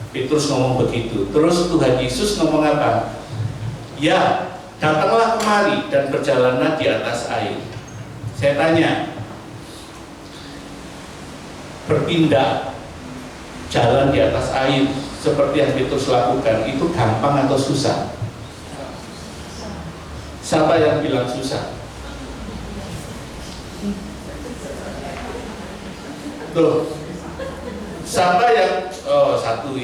Petrus ngomong begitu. Terus Tuhan Yesus ngomong apa? Ya, datanglah kemari dan berjalanlah di atas air. Saya tanya, berpindah jalan di atas air seperti yang Petrus lakukan itu gampang atau susah? Siapa yang bilang susah? Tuh. Siapa yang satu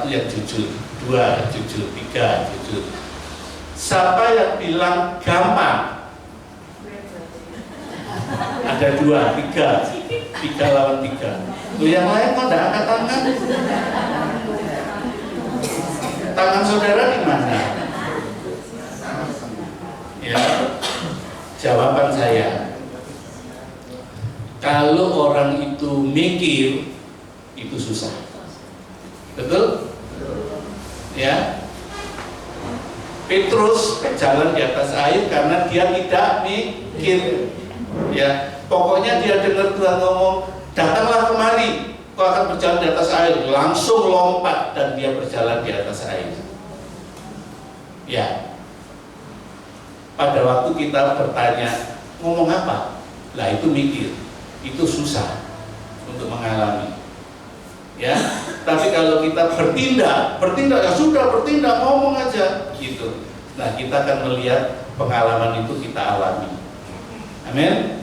yang jujur, dua jujur, tiga jujur. Siapa yang bilang gampang? Ada dua, tiga lawan tiga. Tuh yang lain kok tidak angkat tangan? Tangan saudara di mana? Ya, jawaban saya. Kalau orang itu mikir, itu susah. Betul? Ya. Petrus jalan di atas air karena dia tidak mikir. Ya, pokoknya dia dengar Tuhan ngomong, datanglah kemari, kau akan berjalan di atas air. Langsung lompat dan dia berjalan di atas air. Ya. pada waktu kita bertanya ngomong apa, lah itu mikir, itu susah untuk mengalami. Ya, tapi kalau kita bertindak ya sudah bertindak, ngomong aja gitu. Nah, kita akan melihat pengalaman itu kita alami. Amin.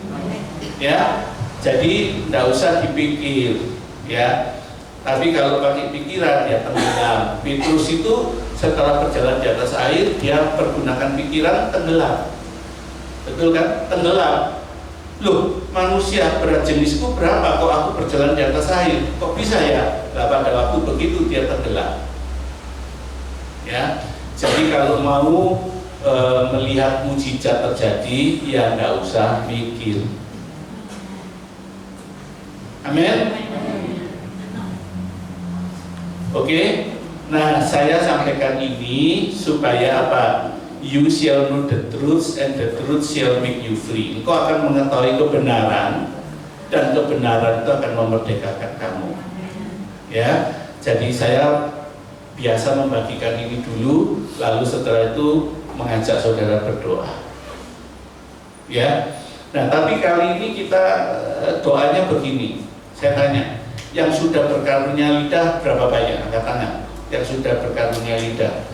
Ya, jadi tidak usah dipikir, ya. Tapi kalau pakai pikiran ya tenggelam. Petrus itu setelah berjalan di atas air, dia pergunakan pikiran, tenggelam. Betul kan? Tenggelam. Loh, manusia berat jenisku berapa kok aku berjalan di atas air? Kok bisa ya? Nah, pada waktu begitu dia tenggelam. Ya, jadi kalau mau melihat mujizat terjadi, ya nggak usah mikir. Amin. Oke. Nah, saya sampaikan ini supaya apa? You shall know the truth and the truth shall make you free. Engkau akan mengetahui kebenaran dan kebenaran itu akan memerdekakan kamu. Ya, jadi saya biasa membagikan ini dulu, lalu setelah itu mengajak saudara berdoa. Ya, nah tapi kali ini kita doanya begini. Saya tanya, yang sudah berkarunia lidah berapa banyak? Angkat tangan. Yang sudah berkarunia lidah.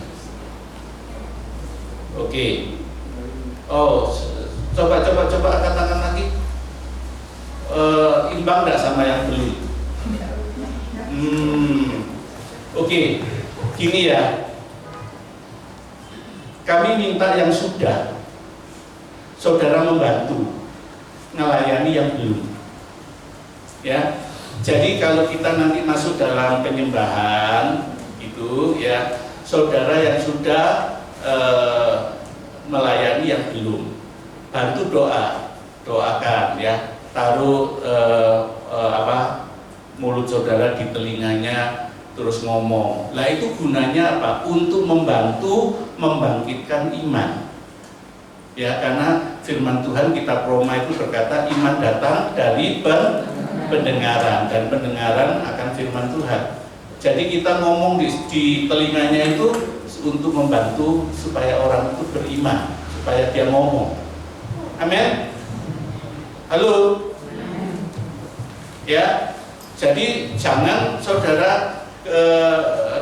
Oke. Oh, coba angkat tangan lagi. Imbang nggak sama yang belum? Oke. Gini ya. Kami minta yang sudah. Saudara membantu melayani yang belum. Ya. Jadi kalau kita nanti masuk dalam penyembahan itu ya, saudara yang sudah melayani yang belum, bantu doakan ya, taruh mulut saudara di telinganya terus ngomong. Lah itu gunanya apa? Untuk membantu membangkitkan iman. Ya, karena firman Tuhan kitab Roma itu berkata iman datang dari pendengaran dan pendengaran akan firman Tuhan. Jadi kita ngomong di telinganya itu untuk membantu supaya orang itu beriman, supaya dia ngomong. Amin. Halo. Ya. Jadi jangan saudara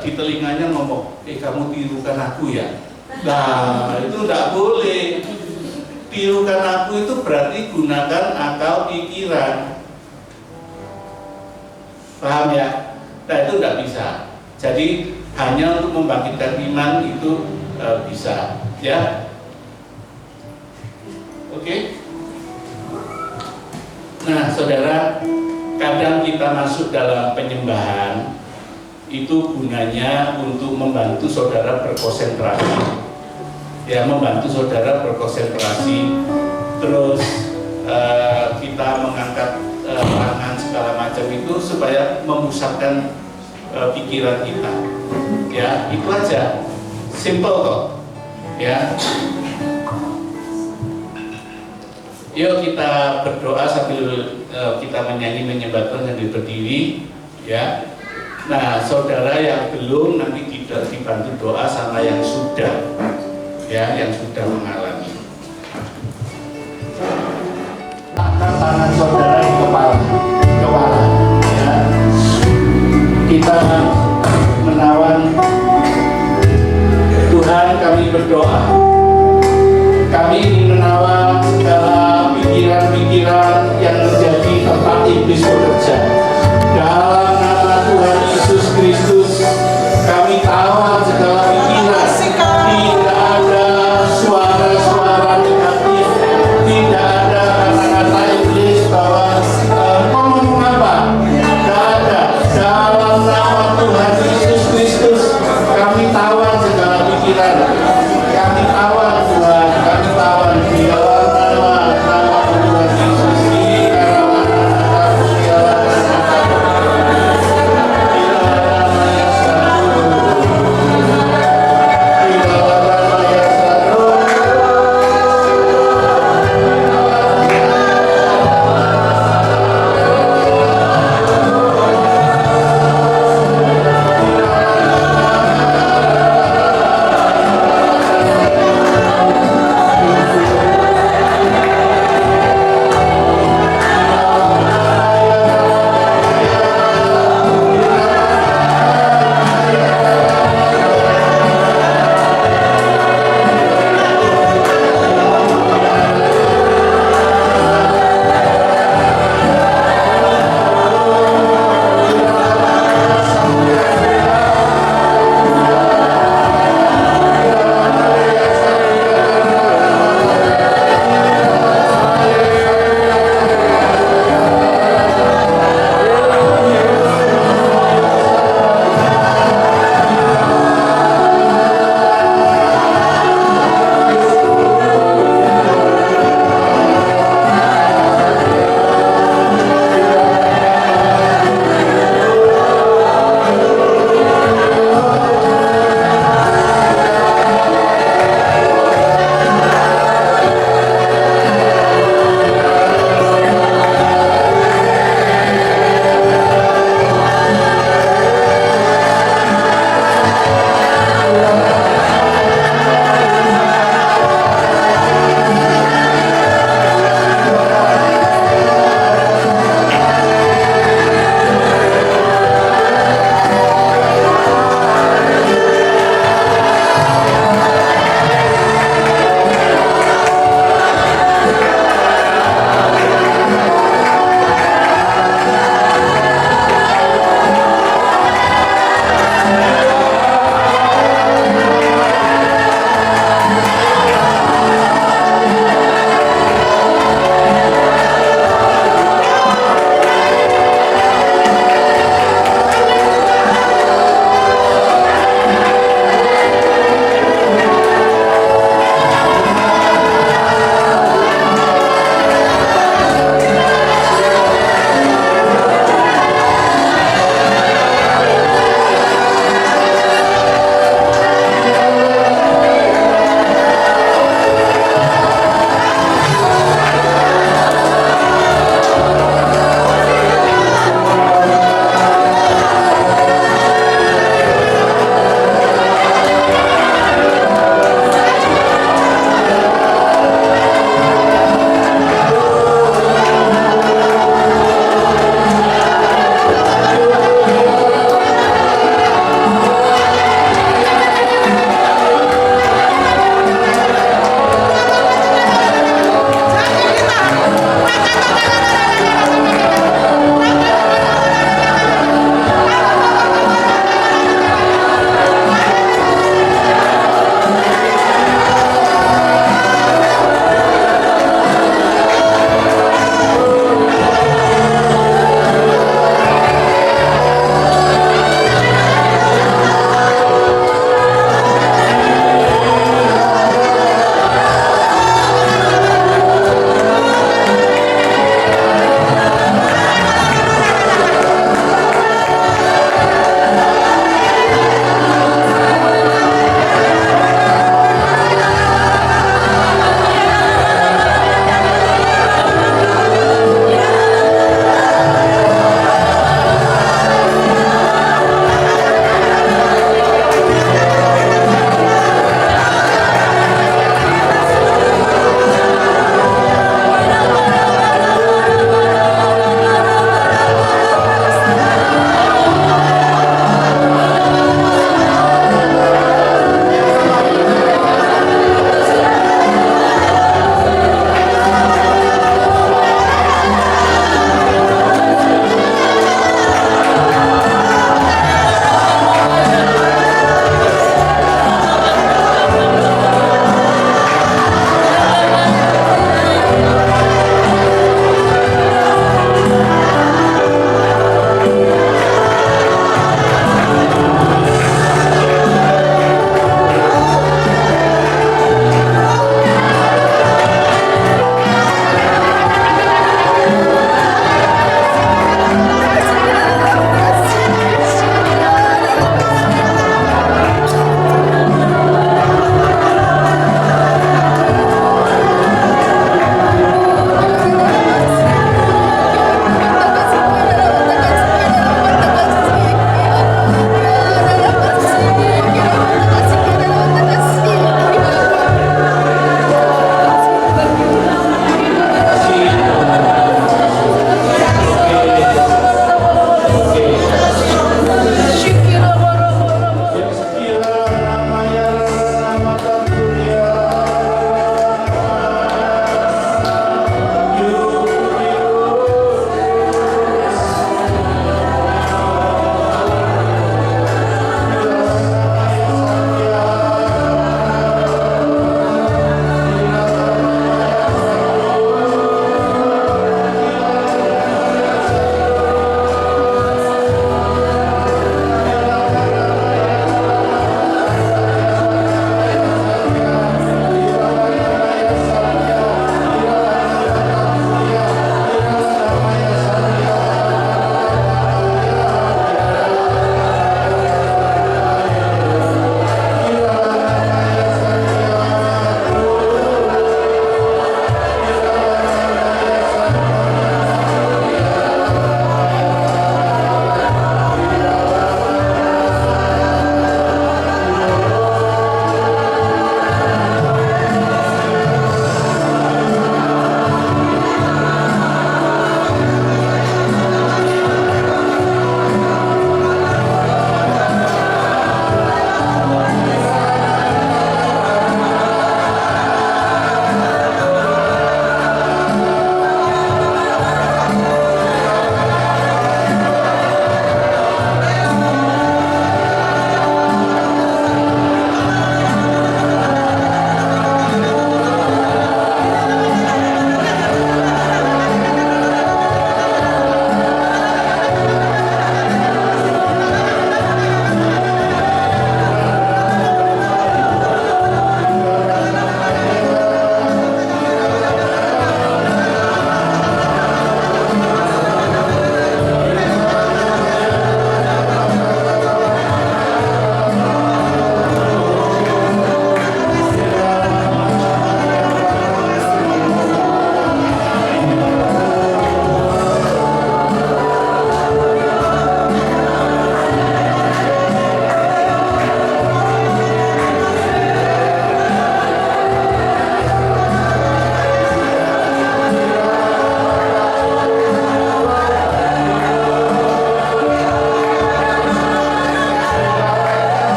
di telinganya ngomong, kamu tirukan aku ya. Nah, itu tidak boleh. Tirukan aku itu berarti gunakan akal pikiran. Paham ya? Nah, itu tidak bisa. Jadi hanya untuk membangkitkan iman itu bisa, ya. Oke. Nah, saudara, kadang kita masuk dalam penyembahan itu gunanya untuk membantu saudara berkonsentrasi. Ya, membantu saudara berkonsentrasi. Terus kita mengangkat tangan segala macam itu supaya memusatkan pikiran kita. Ya, itu aja. Simple kok. Ya. Yuk kita berdoa sambil kita menyanyi menyembah Tuhan sambil berdiri, ya. Nah, saudara yang belum nanti tidak dibantu doa sama yang sudah, ya, yang sudah mengalami. Angkat tangan saudara di kepala, ya. Kita menawan Tuhan, kami berdoa. Kami ingin menawan segala pikiran-pikiran yang menjadi tempat iblis bekerja. Dalam nama Tuhan Yesus Kristus, kami tawan segala pikiran. Tidak ada suara-suara negatif, tidak ada kata-kata iblis bahwa ngomong apa? Tidak ada. Dalam nama Tuhan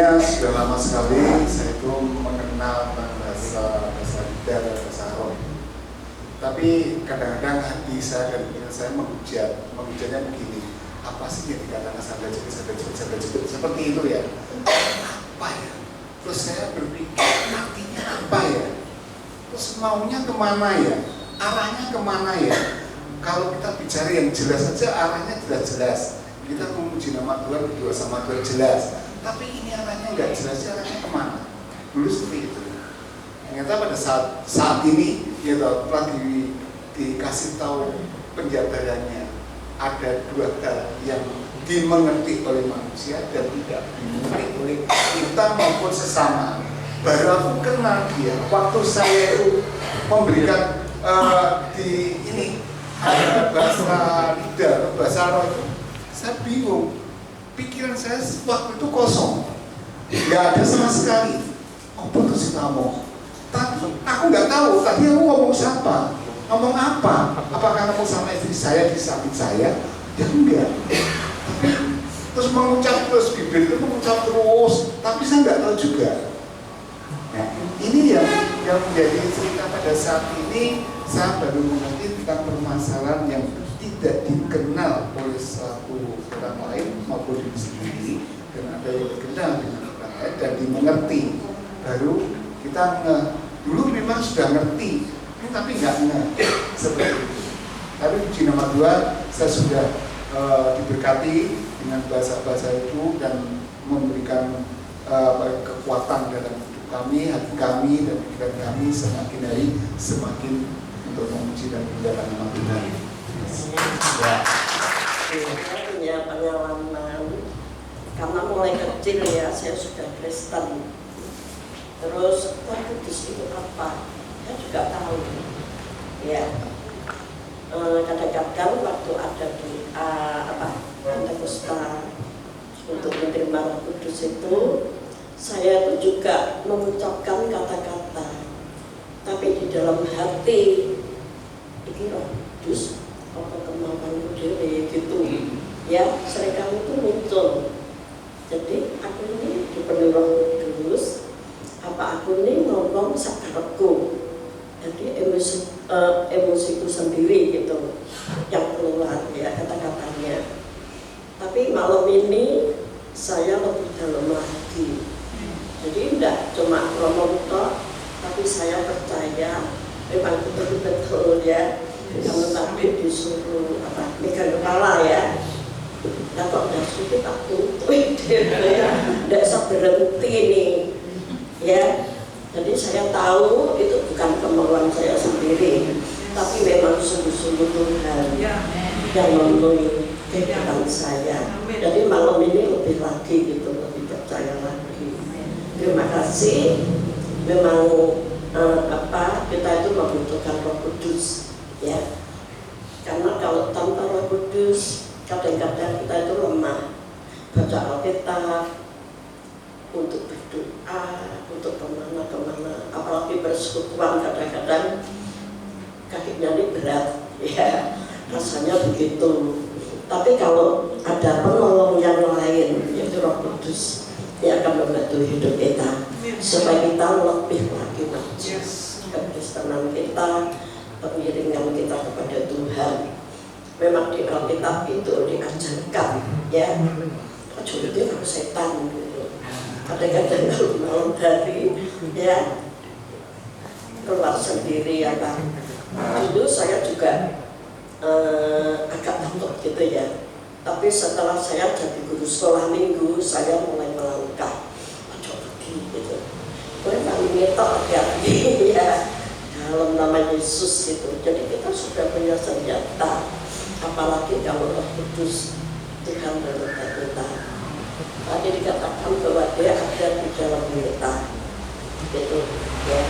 sebetulnya sudah lama sekali saya itu mengenal tentang bahasa lidah dan bahasa roh. Tapi kadang-kadang hati saya dan pikiran saya menghujatnya begini, apa sih yang dikatakan sabda jepit seperti itu ya? Apa ya? Terus saya berpikir artinya apa ya? Terus maunya kemana ya? Arahnya kemana ya? Kalau kita bicara yang jelas saja, arahnya jelas-jelas. Kita memuji nama Tuhan, berdoa sama Tuhan jelas. Tapi ini arahnya nggak jelas, arahnya kemana? Dulu seperti itu. Ternyata pada saat ini, ya telah dikasih tahu penjabarannya. Ada dua hal yang dimengerti oleh manusia dan tidak dimengerti oleh kita maupun sesama. Baru aku kenal dia waktu saya itu memberikan di ini ada bahasa lidah, bahasa roh itu, saya bingung. Pikiran saya waktu itu kosong, nggak ada sama sekali. Apa tuh si kamu? Tapi aku nggak tahu. Tadi aku ngomong siapa? Ngomong apa? Apakah ngomong sama istri saya di samping saya? Ya enggak. Tapi terus mengucap terus, bibir itu mengucap terus. Tapi saya nggak tahu juga. Nah, ini yang menjadi cerita pada saat ini. Saya baru mengerti tentang permasalahan yang tidak dikenal oleh satu orang lain maupun diri sendiri, dan ada yang dikenal dengan orang lain dan dimengerti. Baru kita dulu memang sudah ngerti, tapi nggak seperti itu. Tapi puji nama Tuhan, saya sudah diberkati dengan bahasa-bahasa itu dan memberikan kekuatan dalam hidup kami, hati kami, dan pikiran kami semakin hari semakin untuk memuji dan memuliakan nama Tuhan. Saya punya pengalaman karena mulai kecil ya saya sudah Kristen. Terus Roh Kudus itu apa? Saya juga tahu. Ya, kadang-kadang waktu ada doa Pentakosta untuk menerima Roh Kudus itu, saya itu juga mengucapkan kata-kata, tapi di dalam hati ini Roh Kudus apa kemauanmu dewe gitu ya, seringkali itu muncul. Jadi aku ini dipenuhi Roh Kudus, apa aku ini ngomong sakarepku, jadi emosiku sendiri gitu yang keluar ya kata-katanya. Tapi malam ini saya lebih dalam lagi, jadi tidak cuma ngomong toh, tapi saya percaya memang betul-betul ya. Kamu tadi disuruh megang kepala ya, nah kok udah sulit aku tidak bisa berhenti nih ya. Jadi saya tahu itu bukan kemauan saya sendiri, tapi memang sungguh-sungguh Tuhan yang memenuhi kehidupan saya. Jadi malam ini lebih lagi gitu, lebih percaya lagi. Terima kasih. Memang kita itu membutuhkan Roh Kudus ya, karena kalau tanpa Roh Kudus kadang-kadang kita itu lemah baca Alkitab, untuk berdoa, untuk kemana-kemana, apalagi bersekutuan kadang-kadang kakinya ini berat ya, rasanya begitu. Tapi kalau ada penolong yang lain yaitu Roh Kudus yang akan membantu hidup kita supaya kita lebih lagi maju kekristenan kita, pengiringan kita kepada Tuhan. Memang di Alkitab itu diajarkan ya, kecuali itu kalau setan gitu. Kadang-kadang kalau malam hari ya keluar sendiri ya Pak. Dulu saya juga agak takut gitu ya. Tapi setelah saya jadi guru sekolah minggu, saya mulai melangkah coba gitu. Gue paling ngetok ya dalam nama Yesus gitu. Jadi kita sudah punya senjata, apalagi kalau Roh Kudus Tuhan menyertai kita. Tadi dikatakan bahwa dia ada di dalam kita, gitu ya.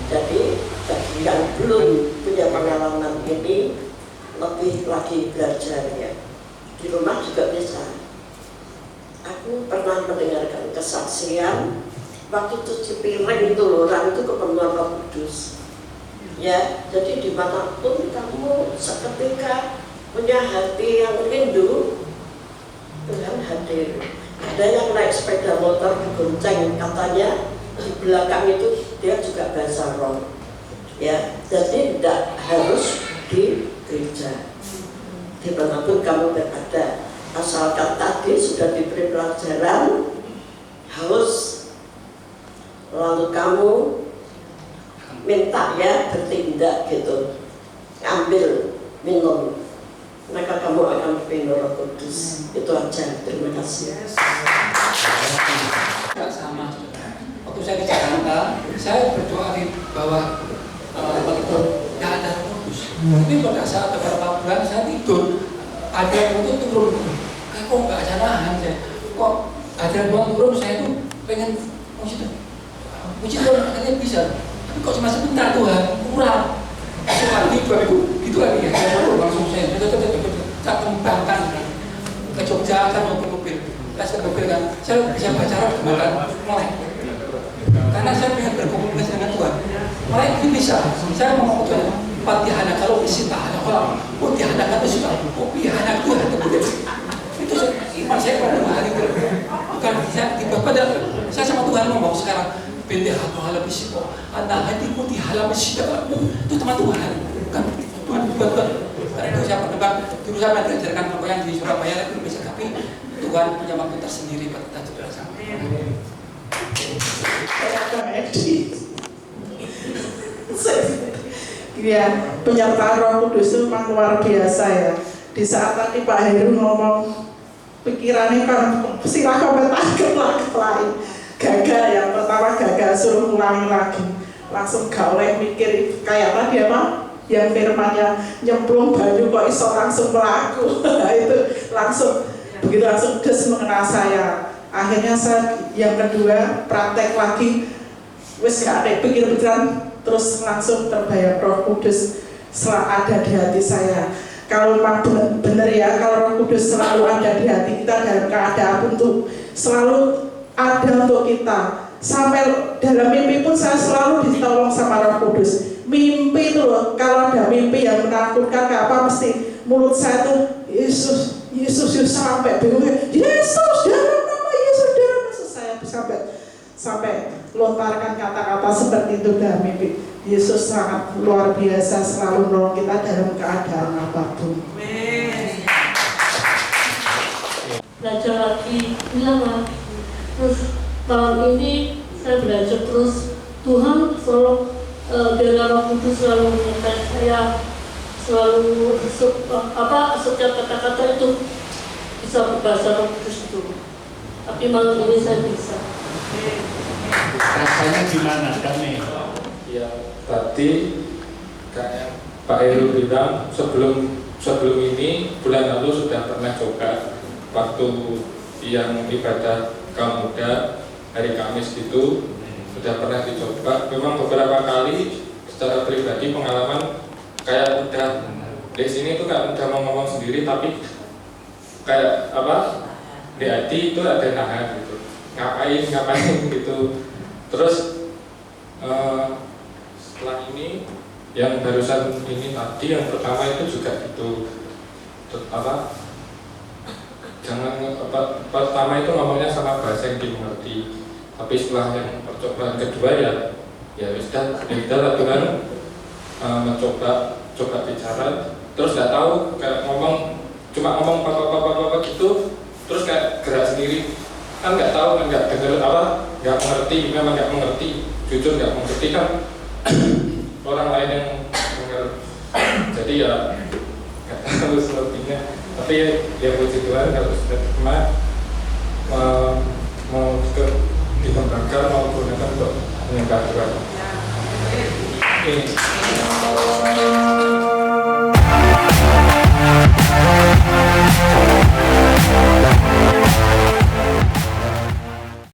Jadi bagi yang belum punya pengalaman ini, lebih lagi belajar ya. Di rumah juga bisa. Aku pernah mendengarkan kesaksian waktu cuci piring itu loh, orang itu kepenuhan Roh Kudus ya. Jadi dimanapun kamu seketika punya hati yang rindu, Tuhan hadir. Ada yang naik sepeda motor digonceng, katanya di belakang itu dia juga bahasa roh. Ya, jadi tidak harus di gereja. Dimanapun kamu berada, asalkan tadi sudah diberi pelajaran, haus, lalu kamu minta ya bertindak gitu, ambil minum, maka kamu akan minum Roh Kudus. Itu aja. Terima kasih. Sama. Waktu saya di Jakarta, saya berdoa bahwa waktu nggak ada Roh Kudus. Tapi pada saat beberapa bulan saya tidur, ada itu turun. Kok nggak ada nahan saya? Kok ada Tuhan turun? Saya tuh pengen puji Tuhan katanya bisa. Tapi kok cuma sebentar Tuhan, kurang. Masuk lagi 2 minggu, gitu lagi ya. Saya langsung saya kembangkan ke Jogja kan mobil. Saya mobil kan, saya bisa pacaran dengan mulai. Karena saya pengen berkomunikasi dengan Tuhan. Mulai ini bisa. Saya mau Tuhan. Patihana kalau disita ada orang, patihana kata sudah, patihana Tuhan itu iman saya pada hari itu. Bukan saya tiba-tiba saya sama Tuhan ngomong sekarang. Bende hal bisiko, anda hatiku di hal bisiko itu teman Tuhan, bukan Tuhan. Karena itu saya pernah dulu saya diajarkan kalau yang di Surabaya itu bisa, tapi Tuhan punya waktu tersendiri buat kita juga sama. Ya, penyertaan Roh Kudus itu memang luar biasa ya. Di saat tadi Pak Heru ngomong, pikirannya kan sirah komentar lain. Gagal, yang pertama gagal, suruh ulangi lagi. Langsung gak oleh mikir kayak tadi apa? Yang firmannya nyemplung banyu kok iso langsung melaku. Itu langsung begitu langsung des mengenal saya. Akhirnya saya yang kedua praktek lagi, wis gak ada pikir-pikiran, terus langsung terbayang Roh Kudus selalu ada di hati saya. Kalau memang benar ya, kalau Roh Kudus selalu ada di hati kita dalam keadaan untuk selalu ada untuk kita. Sampai dalam mimpi pun saya selalu ditolong sama Roh Kudus. Mimpi itu loh, kalau ada mimpi yang menakutkan gak apa, mesti mulut saya tuh Yesus sampai bingung. Yesus dalam nama Yesus dalam Yesus, saya sampai lontarkan kata-kata seperti itu dalam mimpi. Yesus sangat luar biasa, selalu menolong kita dalam keadaan apapun. Belajar lagi, bilang lagi. Terus tahun ini saya belajar terus. Tuhan selalu dengan Roh Kudus selalu menyertai saya, selalu setiap kata-kata itu bisa berbahasa Roh Kudus itu. Tapi malam ini saya bisa. Rasanya gimana kami? Ya, tadi kayak Pak Heru bilang sebelum ini bulan lalu sudah pernah coba waktu yang ibadah kaum muda hari Kamis itu sudah pernah dicoba. Memang beberapa kali secara pribadi pengalaman kayak udah di sini tuh kayak udah mau ngomong sendiri, tapi kayak apa di hati itu ada nahan gitu, ngapain gitu. Terus setelah ini yang barusan ini tadi yang pertama itu juga gitu, jangan pertama itu ngomongnya sama bahasa yang dimengerti, tapi setelah yang percobaan kedua ya sudah Tuhan coba bicara, terus nggak tahu kayak cuma ngomong apa gitu, terus kayak gerak sendiri, kan nggak tahu, nggak dengar nggak mengerti, memang nggak mengerti, jujur nggak mengerti kan orang lain yang mengerti, jadi ya nggak tahu selebihnya. Tapi ya puji Tuhan kalau sudah terima mau dikembangkan, mau gunakan untuk menyembah Tuhan.